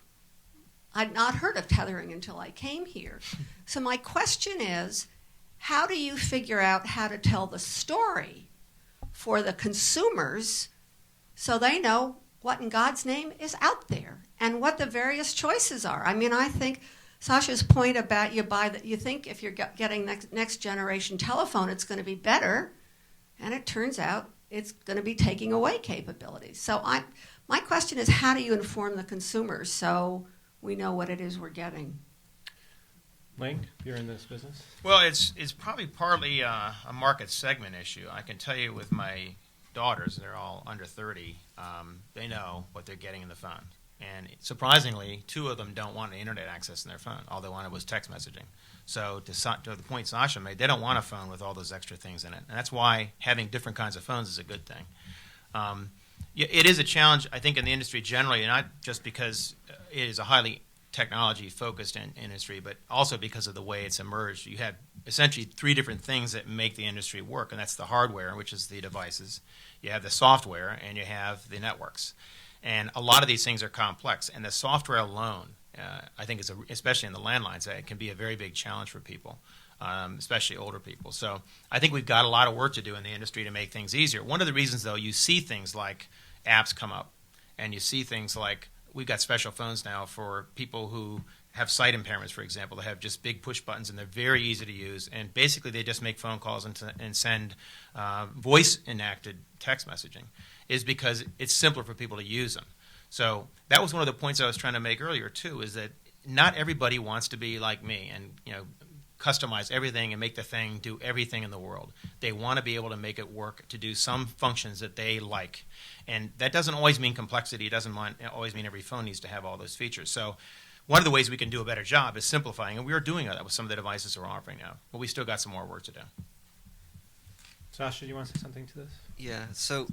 I'd not heard of tethering until I came here. So my question is, how do you figure out how to tell the story for the consumers so they know what in God's name is out there and what the various choices are? I mean, I think Sasha's point about you think if you're getting next generation telephone, it's going to be better, and it turns out it's going to be taking away capabilities. So my question is, how do you inform the consumers so we know what it is we're getting?
Link, you're in this business?
Well, it's probably partly a market segment issue. I can tell you with my daughters, they're all under 30, they know what they're getting in the phone. And surprisingly, 2 of them don't want internet access in their phone. All they wanted was text messaging. So to the point Sasha made, they don't want a phone with all those extra things in it. And that's why having different kinds of phones is a good thing. It is a challenge, I think, in the industry generally, not just because it is a highly technology-focused industry, but also because of the way it's emerged. You have essentially 3 different things that make the industry work, and that's the hardware, which is the devices. You have the software, and you have the networks. And a lot of these things are complex, and the software alone, I think, especially in the landlines, it can be a very big challenge for people. especially older people. So I think we've got a lot of work to do in the industry to make things easier. One of the reasons, though, you see things like apps come up, and you see things like we've got special phones now for people who have sight impairments, for example. They have just big push buttons, and they're very easy to use. And basically, they just make phone calls and send voice-enacted text messaging, is because it's simpler for people to use them. So that was one of the points I was trying to make earlier, too, is that not everybody wants to be like me and, customize everything and make the thing do everything in the world. They want to be able to make it work to do some functions that they like. And that doesn't always mean complexity. It doesn't always mean every phone needs to have all those features. So one of the ways we can do a better job is simplifying, and we are doing that with some of the devices we're offering now. But we still got some more work to do.
Sasha, do you want to say something to this?
Yeah, so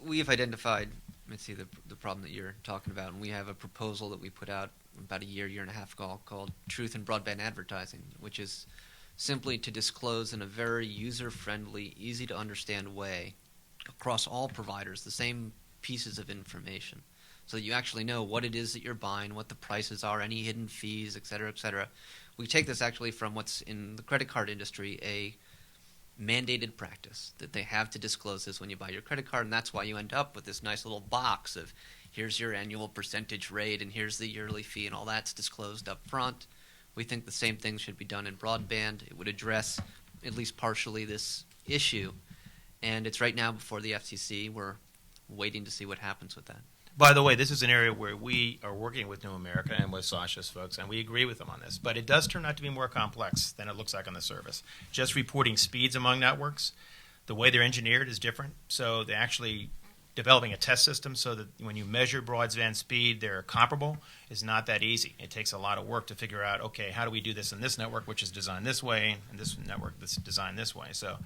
we have identified, let's see, the problem that you're talking about, and we have a proposal that we put out about a year and a half ago called Truth in Broadband Advertising, which is simply to disclose in a very user-friendly, easy-to-understand way across all providers the same pieces of information so that you actually know what it is that you're buying, what the prices are, any hidden fees, et cetera, et cetera. We take this actually from what's in the credit card industry, a mandated practice that they have to disclose this when you buy your credit card, and that's why you end up with this nice little box of here's your annual percentage rate and here's the yearly fee, and all that's disclosed up front. We think the same thing should be done in broadband. It would address at least partially this issue, and it's right now before the FCC. We're waiting to see what happens with that.
By the way, this is an area where we are working with New America and with Sasha's folks, and we agree with them on this. But it does turn out to be more complex than it looks like on the surface. Just reporting speeds among networks, the way they're engineered is different. So they're actually developing a test system so that when you measure broadband speed, they're comparable is not that easy. It takes a lot of work to figure out, okay, how do we do this in this network, which is designed this way, and this network that's designed this way. So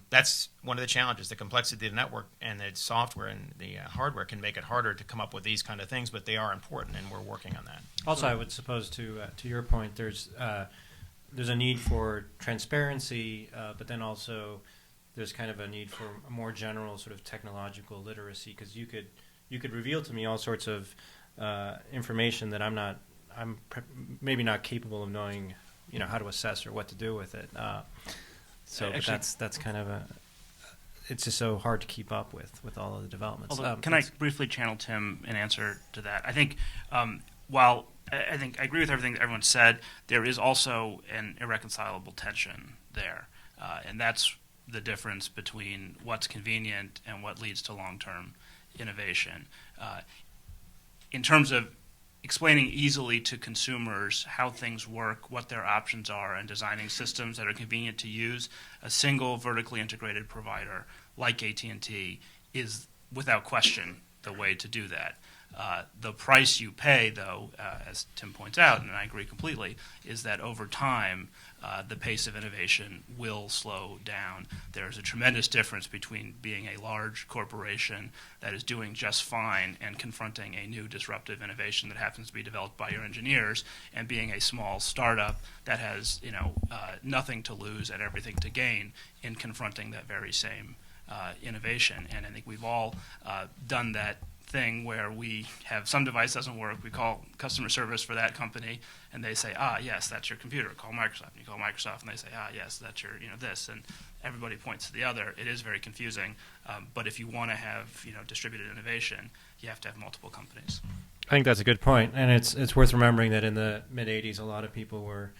that's one of the challenges. The complexity of the network and the software and the hardware can make it harder to come up with these kind of things, but they are important, and we're working on that.
Also, I would suppose to your point, there's a need for transparency, but then also there's kind of a need for a more general sort of technological literacy, because you could reveal to me all sorts of information that I'm maybe not capable of knowing, how to assess or what to do with it. So actually, that's kind of it's just so hard to keep up with all of the developments.
Can I briefly channel Tim in answer to that? I think while I think I agree with everything that everyone said, there is also an irreconcilable tension there, and that's the difference between what's convenient and what leads to long-term innovation. In terms of explaining easily to consumers how things work, what their options are, and designing systems that are convenient to use, a single vertically integrated provider like AT&T is without question the way to do that. The price you pay, though, as Tim points out, and I agree completely, is that over time the pace of innovation will slow down. There's a tremendous difference between being a large corporation that is doing just fine and confronting a new disruptive innovation that happens to be developed by your engineers, and being a small startup that has nothing to lose and everything to gain in confronting that very same innovation. And I think we've all done that thing where we have some device doesn't work, we call customer service for that company, and they say, yes, that's your computer, call Microsoft. And you call Microsoft, and they say, yes, that's your, this, and everybody points to the other. It is very confusing, but if you want to have, distributed innovation, you have to have multiple companies.
I think that's a good point, and it's worth remembering that in the mid-'80s, a lot of people were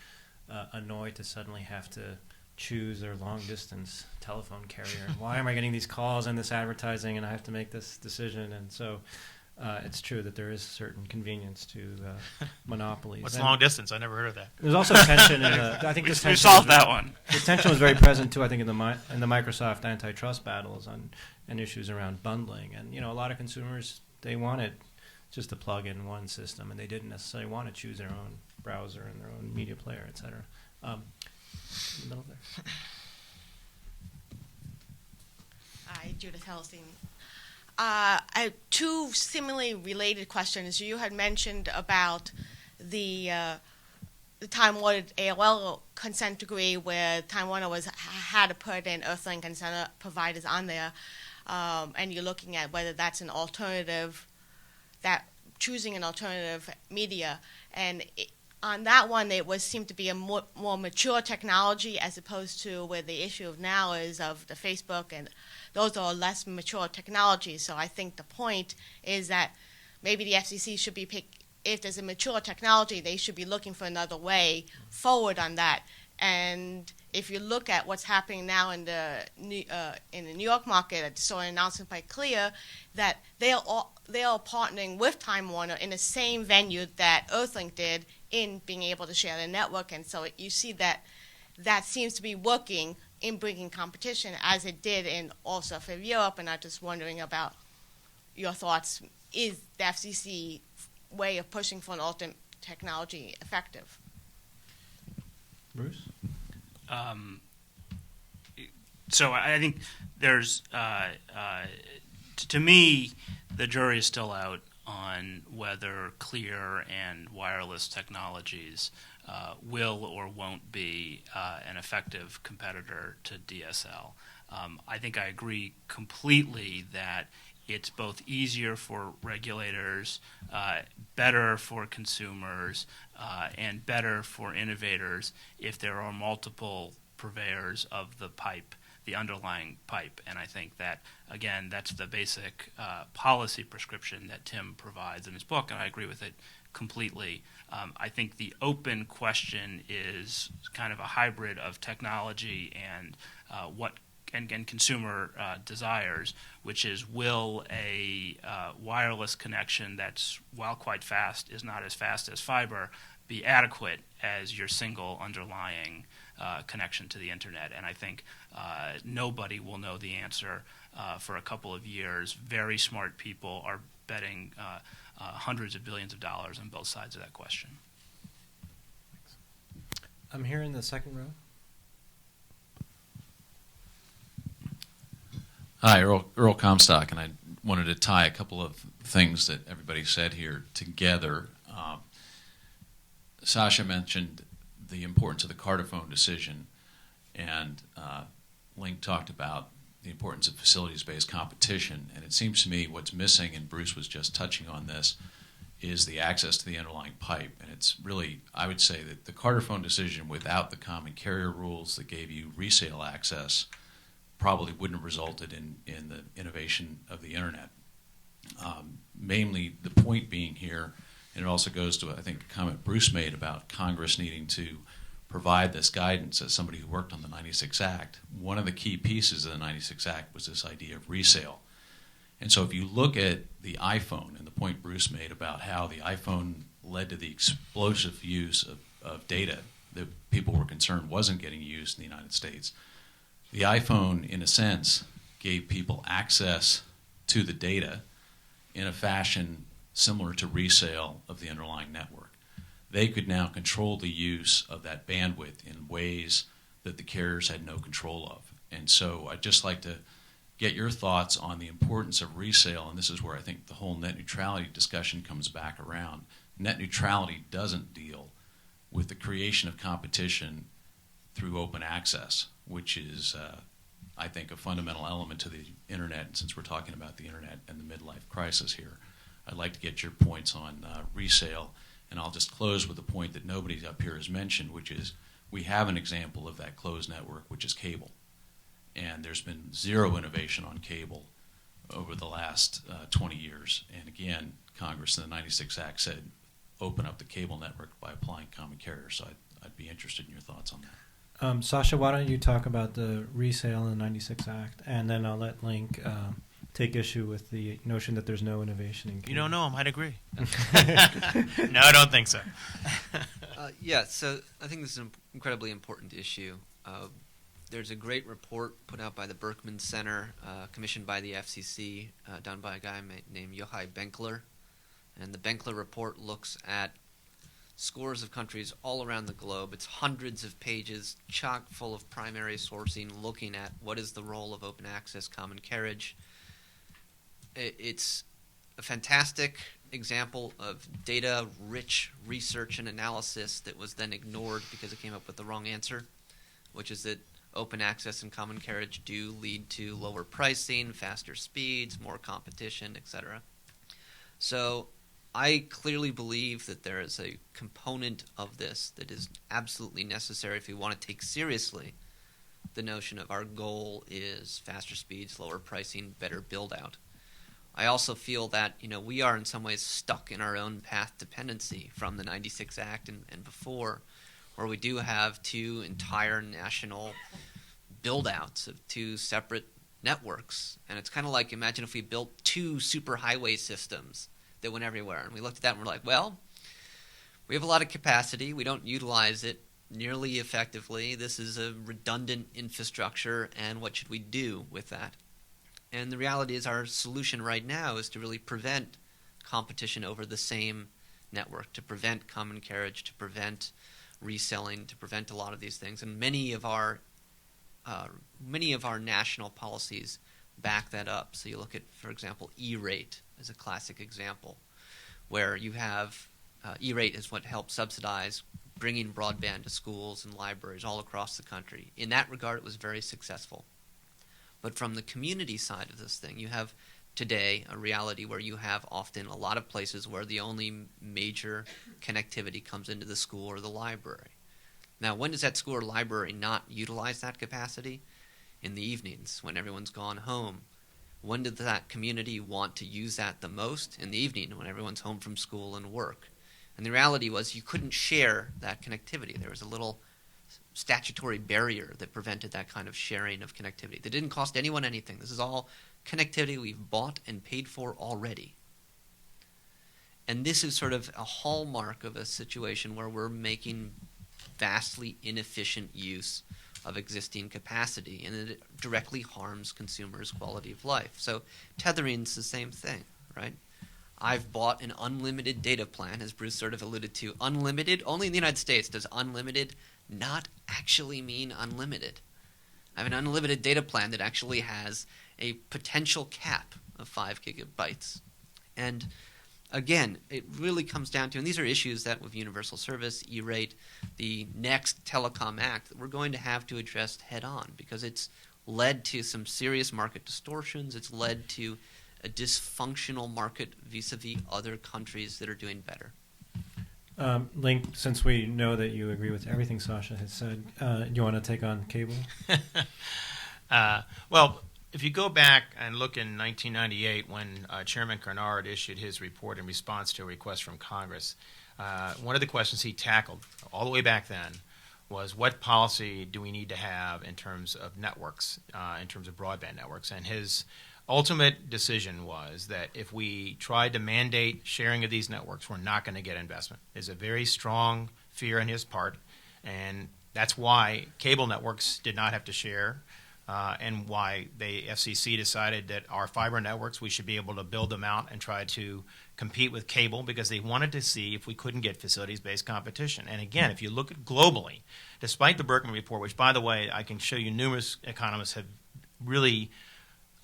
annoyed to suddenly have to choose their long-distance telephone carrier. Why am I getting these calls and this advertising, and I have to make this decision? And so it's true that there is a certain convience to monopolies.
What's
and
long distance? I never heard of that.
There's also tension in the. I think this
we
tension
solved that one.
The tension was very present too. I think in the Microsoft antitrust battles and issues around bundling, and a lot of consumers, they wanted just to plug in one system, and they didn't necessarily want to choose their own browser and their own media player, et cetera. In the middle there.
Hi, Judith Hellstein. I have two similarly related questions. You had mentioned about the Time-Warner AOL consent decree, where Time Warner had to put in Earthlink and some other providers on there, and you're looking at whether that's an alternative, that choosing an alternative media, and on that one, it was seemed to be a more mature technology as opposed to where the issue of now is of the Facebook, and those are less mature technologies. So I think the point is that maybe the FCC should be if there's a mature technology, they should be looking for another way forward on that. And if you look at what's happening now in the New York market, I saw an announcement by Clear that they are partnering with Time Warner in the same venue that Earthlink did in being able to share the network. And so you see that seems to be working in bringing competition as it did in also for Europe. And I'm just wondering about your thoughts. Is the FCC way of pushing for an alternate technology effective?
Bruce?
So I think there's, to me, the jury is still out on whether clear and wireless technologies will or won't be an effective competitor to DSL. I think I agree completely that it's both easier for regulators, better for consumers, and better for innovators if there are multiple purveyors of the pipe, the underlying pipe. And I think that, again, that's the basic policy prescription that Tim provides in his book, and I agree with it completely. I think the open question is kind of a hybrid of technology and consumer desires, which is, will a wireless connection that's, while quite fast, is not as fast as fiber, be adequate as your single underlying connection to the internet? And I think nobody will know the answer for a couple of years. Very smart people are betting hundreds of billions of dollars on both sides of that question.
I'm here in the second row.
Hi, Earl Comstock, and I wanted to tie a couple of things that everybody said here together. Sasha mentioned the importance of the Cardaphone decision, and Link talked about the importance of facilities-based competition. And it seems to me what's missing, and Bruce was just touching on this, is the access to the underlying pipe. And it's really, I would say that the Cardaphone decision, without the common carrier rules that gave you resale access, probably wouldn't have resulted in the innovation of the internet. Mainly the point being here, and it also goes to, I think, a comment Bruce made about Congress needing to provide this guidance as somebody who worked on the 96 Act. One of the key pieces of the 96 Act was this idea of resale. And so if you look at the iPhone and the point Bruce made about how the iPhone led to the explosive use of data that people were concerned wasn't getting used in the United States, the iPhone, in a sense, gave people access to the data in a fashion similar to resale of the underlying network. They could now control the use of that bandwidth in ways that the carriers had no control of. And so I'd just like to get your thoughts on the importance of resale, and this is where I think the whole net neutrality discussion comes back around. Net neutrality doesn't deal with the creation of competition through open access, which is, I think, a fundamental element to the internet. And since we're talking about the internet and the midlife crisis here, I'd like to get your points on resale. And I'll just close with the point that nobody up here has mentioned, which is we have an example of that closed network, which is cable. And there's been zero innovation on cable over the last 20 years. And again, Congress in the 96 Act said open up the cable network by applying common carriers. So I'd be interested in your thoughts on that.
Sasha, why don't you talk about the resale in the 96 Act, and then I'll let Link take issue with the notion that there's no innovation in cable.
You don't know, I might agree. No, I don't think so.
Yeah, so I think this is an incredibly important issue. There's a great report put out by the Berkman Center, commissioned by the FCC, done by a guy named Yochai Benkler. And the Benkler report looks at scores of countries all around the globe. It's hundreds of pages, chock full of primary sourcing, looking at what is the role of open access common carriage. It's a fantastic example of data-rich research and analysis that was then ignored because it came up with the wrong answer, which is that open access and common carriage do lead to lower pricing, faster speeds, more competition, etc. So I clearly believe that there is a component of this that is absolutely necessary if we want to take seriously the notion of our goal is faster speeds, lower pricing, better build-out. I also feel that we are in some ways stuck in our own path dependency from the 96 Act and before, where we do have two entire national build-outs of two separate networks. And it's kind of like, imagine if we built two superhighway systems that went everywhere. And we looked at that and we're like, well, we have a lot of capacity. We don't utilize it nearly effectively. This is a redundant infrastructure, and what should we do with that? And the reality is our solution right now is to really prevent competition over the same network, to prevent common carriage, to prevent reselling, to prevent a lot of these things. And many of our national policies back that up. So you look at, for example, E-rate as a classic example, where you have E-rate is what helps subsidize bringing broadband to schools and libraries all across the country. In that regard, it was very successful. But from the community side of this thing, you have today a reality where you have often a lot of places where the only major connectivity comes into the school or the library. Now, when does that school or library not utilize that capacity? In the evenings, when everyone's gone home. When did that community want to use that the most? In the evening, when everyone's home from school and work. And the reality was you couldn't share that connectivity. There was a little statutory barrier that prevented that kind of sharing of connectivity. That didn't cost anyone anything. This is all connectivity we've bought and paid for already. And this is sort of a hallmark of a situation where we're making vastly inefficient use of existing capacity, and it directly harms consumers' quality of life. So tethering's the same thing, right? I've bought an unlimited data plan, as Bruce sort of alluded to. Unlimited, only in the United States does unlimited not actually mean unlimited. I have an unlimited data plan that actually has a potential cap of 5 gigabytes. And again, it really comes down to, and these are issues that with universal service, E-rate, the next Telecom Act, that we're going to have to address head on, because it's led to some serious market distortions. It's led to a dysfunctional market vis-a-vis other countries that are doing better.
Link, since we know that you agree with everything Sasha has said, do you want to take on cable?
Well, if you go back and look in 1998 when Chairman Kernard issued his report in response to a request from Congress, one of the questions he tackled all the way back then was what policy do we need to have in terms of networks, in terms of broadband networks. And his ultimate decision was that if we tried to mandate sharing of these networks, we're not going to get investment. There's a very strong fear on his part, and that's why cable networks did not have to share, and why the FCC decided that our fiber networks, we should be able to build them out and try to compete with cable, because they wanted to see if we couldn't get facilities-based competition. And again, if you look at globally, despite the Berkman report, which, by the way, I can show you numerous economists have really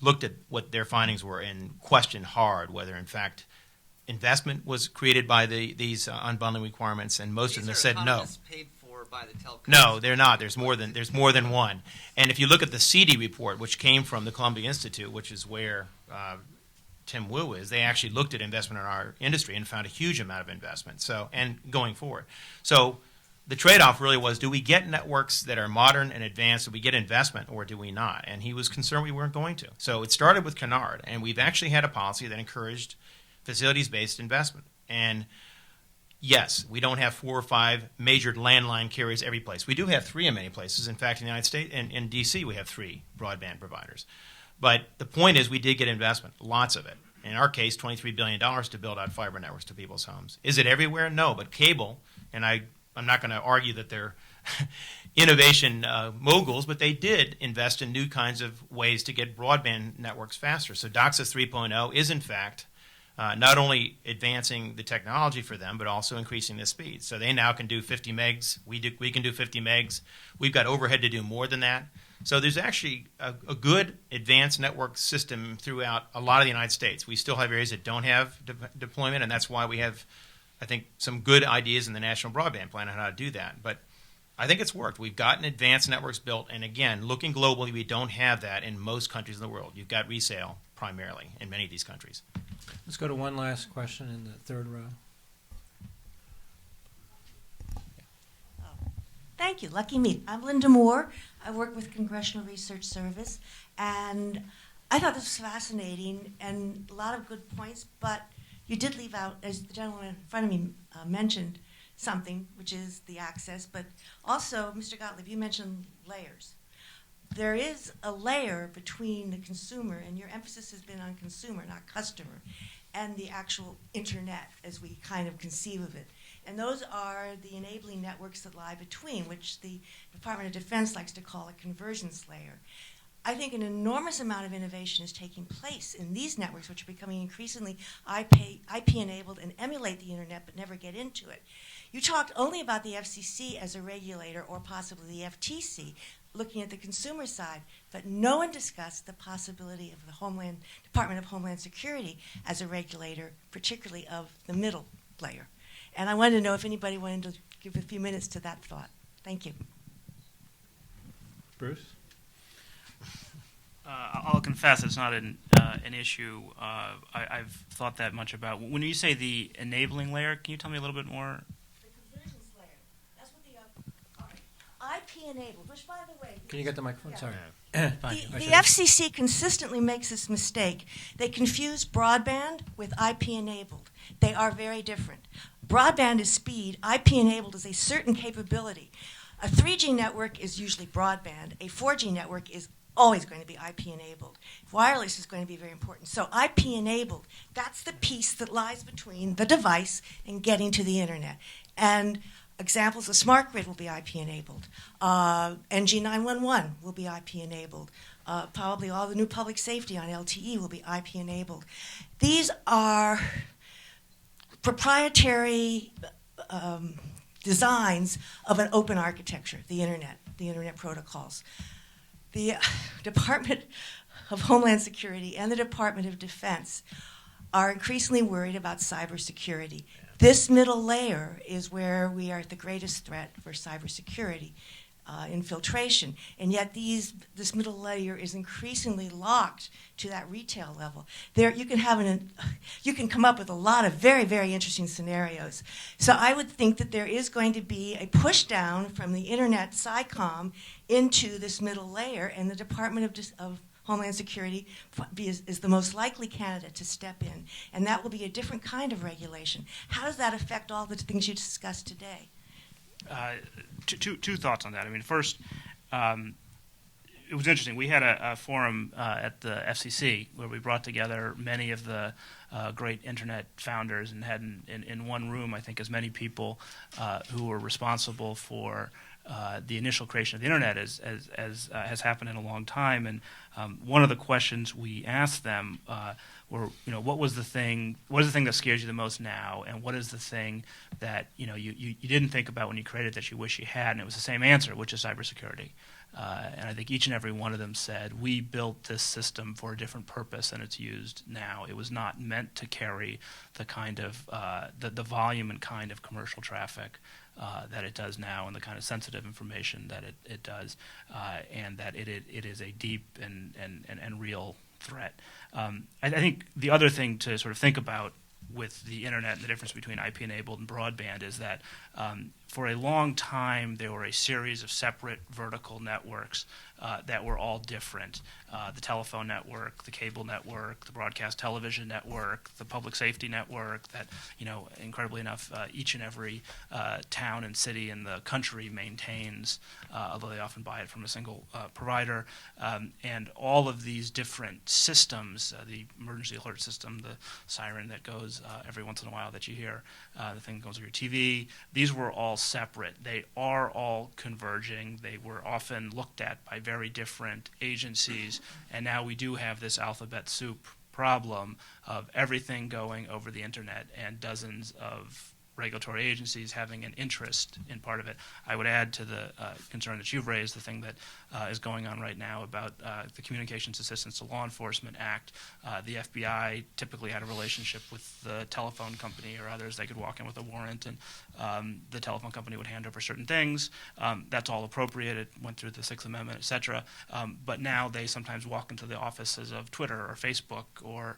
looked at what their findings were and questioned hard whether, in fact, investment was created by these unbundling requirements, and most of them have said no.
Paid for by the telcos.
No, they're not. There's more than one. And if you look at the CD report, which came from the Columbia Institute, which is where Tim Wu is, they actually looked at investment in our industry and found a huge amount of investment. So, and going forward, so the trade-off really was: do we get networks that are modern and advanced? Do we get investment, or do we not? And he was concerned we weren't going to. So it started with Kennard, and we've actually had a policy that encouraged facilities-based investment. And yes, we don't have 4 or 5 major landline carriers every place. We do have 3 in many places. In fact, in the United States, in D.C., we have 3 broadband providers. But the point is, we did get investment, lots of it. In our case, $23 billion to build out fiber networks to people's homes. Is it everywhere? No, but cable, and I'm not going to argue that they're innovation moguls, but they did invest in new kinds of ways to get broadband networks faster. So DOCSIS 3.0 is, in fact, not only advancing the technology for them, but also increasing the speed. So they now can do 50 megs. We can do 50 megs. We've got overhead to do more than that. So there's actually a good advanced network system throughout a lot of the United States. We still have areas that don't have deployment, and that's why we have, I think, some good ideas in the National Broadband Plan on how to do that. But I think it's worked. We've gotten advanced networks built, and again, looking globally, we don't have that in most countries in the world. You've got resale. primarily in many of these countries.
Let's go to one last question in the third row.
Thank you. Lucky me. I'm Linda Moore. I work with Congressional Research Service, and I thought this was fascinating and a lot of good points, but you did leave out, as the gentleman in front of me mentioned, something, which is the access, but also, Mr. Gottlieb, you mentioned layers. There is a layer between the consumer, and your emphasis has been on consumer, not customer, and the actual internet as we kind of conceive of it. And those are the enabling networks that lie between, which the Department of Defense likes to call a convergence layer. I think an enormous amount of innovation is taking place in these networks, which are becoming increasingly IP-enabled and emulate the internet but never get into it. You talked only about the FCC as a regulator, or possibly the FTC, looking at the consumer side, but no one discussed the possibility of the Department of Homeland Security as a regulator, particularly of the middle layer. And I wanted to know if anybody wanted to give a few minutes to that thought. Thank you.
Bruce?
I'll confess it's not an issue I've thought that much about. When you say the enabling layer, can you tell me a little bit more?
The convergence layer. That's what the all right. IP-enabled, which, by the way...
Can you get the microphone?
Yeah.
Sorry.
The FCC consistently makes this mistake. They confuse broadband with IP-enabled. They are very different. Broadband is speed. IP-enabled is a certain capability. A 3G network is usually broadband. A 4G network is always going to be IP-enabled. Wireless is going to be very important. So IP-enabled, that's the piece that lies between the device and getting to the internet. And examples of smart grid will be IP-enabled. NG911 will be IP-enabled. Probably all the new public safety on LTE will be IP-enabled. These are proprietary designs of an open architecture, the internet protocols. The Department of Homeland Security and the Department of Defense are increasingly worried about cybersecurity. This middle layer is where we are at the greatest threat for cybersecurity, infiltration. And yet this middle layer is increasingly locked to that retail level. There, you can come up with a lot of very, very interesting scenarios. So I would think that there is going to be a push down from the Internet SciComm into this middle layer, and the Department of Homeland Security is the most likely candidate to step in. And that will be a different kind of regulation. How does that affect all the things you discussed today?
Two thoughts on that. I mean, first, it was interesting. We had a forum at the FCC where we brought together many of the great internet founders and had in one room, I think, as many people who were responsible for the initial creation of the internet as has happened in a long time. And one of the questions we asked them were, what was the thing that scares you the most now, and what is the thing that you didn't think about when you created that you wish you had? And it was the same answer, which is cybersecurity. And I think each and every one of them said, we built this system for a different purpose than it's used now. It was not meant to carry the kind of the volume and kind of commercial traffic that it does now, and the kind of sensitive information that it does, and that it is a deep and real threat. I think the other thing to sort of think about with the internet and the difference between IP-enabled and broadband is that for a long time there were a series of separate vertical networks that were all different. The telephone network, the cable network, the broadcast television network, the public safety network that, incredibly enough, each and every town and city in the country maintains, although they often buy it from a single provider. And all of these different systems, the emergency alert system, the siren that goes every once in a while that you hear, the thing that goes with your TV, these were all separate. They are all converging. They were often looked at by very different agencies, and now we do have this alphabet soup problem of everything going over the internet and dozens of regulatory agencies having an interest in part of it. I would add to the concern that you've raised, the thing that is going on right now about the Communications Assistance to Law Enforcement Act. The FBI typically had a relationship with the telephone company or others. They could walk in with a warrant, and the telephone company would hand over certain things. That's all appropriate. It went through the Sixth Amendment, et cetera. But now they sometimes walk into the offices of Twitter or Facebook or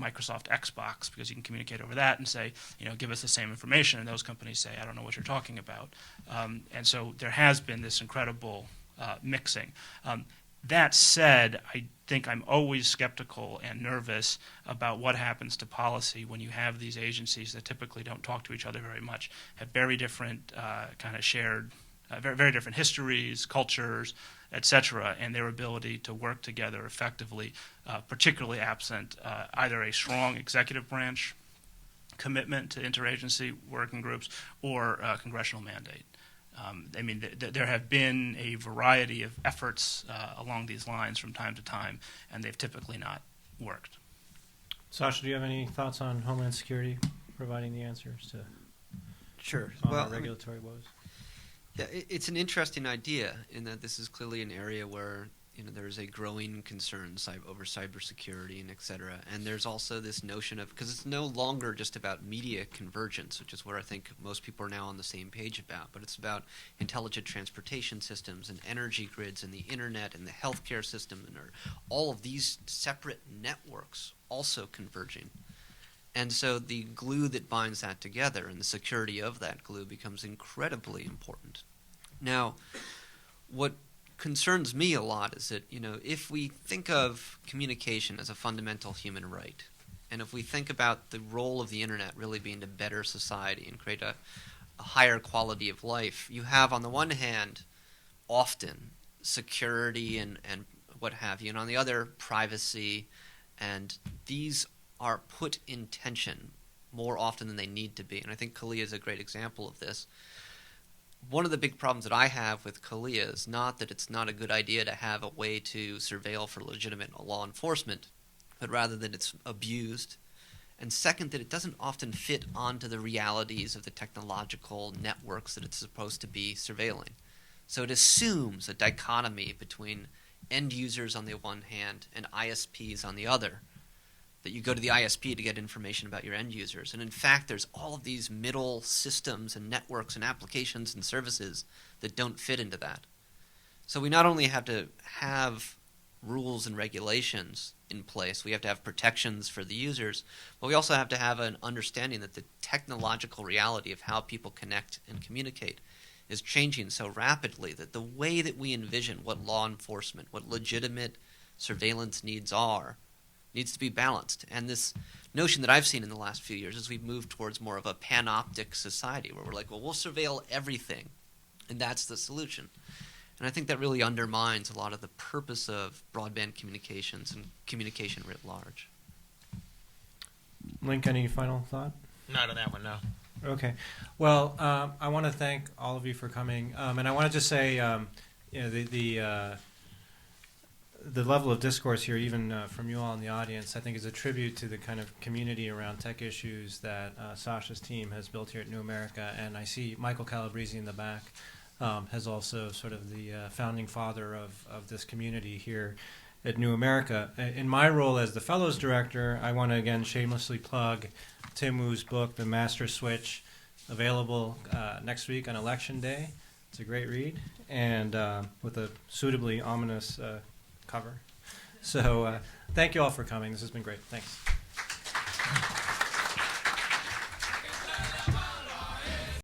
Microsoft Xbox, because you can communicate over that and say, give us the same information, and those companies say, I don't know what you're talking about. And so there has been this incredible mixing. That said, I think I'm always skeptical and nervous about what happens to policy when you have these agencies that typically don't talk to each other very much, have very different kind of shared, very different histories, cultures, et cetera, and their ability to work together effectively, particularly absent either a strong executive branch commitment to interagency working groups or a congressional mandate. There have been a variety of efforts along these lines from time to time, and they've typically not worked.
Sasha, do you have any thoughts on Homeland Security providing the answers to
Sure.
our regulatory woes?
Yeah, it's an interesting idea in that this is clearly an area where there's a growing concern over cybersecurity and et cetera. And there's also this notion of, because it's no longer just about media convergence, which is where I think most people are now on the same page about, but it's about intelligent transportation systems and energy grids and the internet and the healthcare system and all of these separate networks also converging. And so the glue that binds that together and the security of that glue becomes incredibly important. Now, what concerns me a lot is that, if we think of communication as a fundamental human right, and if we think about the role of the internet really being to better society and create a higher quality of life, you have on the one hand often security and what have you, and on the other privacy, and these are put in tension more often than they need to be. And I think Kalia is a great example of this. One of the big problems that I have with Kalia is not that it's not a good idea to have a way to surveil for legitimate law enforcement, but rather that it's abused. And second, that it doesn't often fit onto the realities of the technological networks that it's supposed to be surveilling. So it assumes a dichotomy between end users on the one hand and ISPs on the other, that you go to the ISP to get information about your end users. And in fact, there's all of these middle systems and networks and applications and services that don't fit into that. So we not only have to have rules and regulations in place, we have to have protections for the users, but we also have to have an understanding that the technological reality of how people connect and communicate is changing so rapidly that the way that we envision what law enforcement, what legitimate surveillance needs are, needs to be balanced. And this notion that I've seen in the last few years is we've moved towards more of a panoptic society where we're like, well, we'll surveil everything, and that's the solution. And I think that really undermines a lot of the purpose of broadband communications and communication writ large.
Link, any final thought?
Not on that one, no.
Okay. Well, I want to thank all of you for coming. And I want to just say, the level of discourse here, even from you all in the audience, I think is a tribute to the kind of community around tech issues that Sasha's team has built here at New America. And I see Michael Calabrese in the back has also sort of the founding father of this community here at New America. In my role as the Fellows Director, I want to again shamelessly plug Tim Wu's book, The Master Switch, available next week on Election Day. It's a great read, and with a suitably ominous cover. So thank you all for coming. This has been great. Thanks.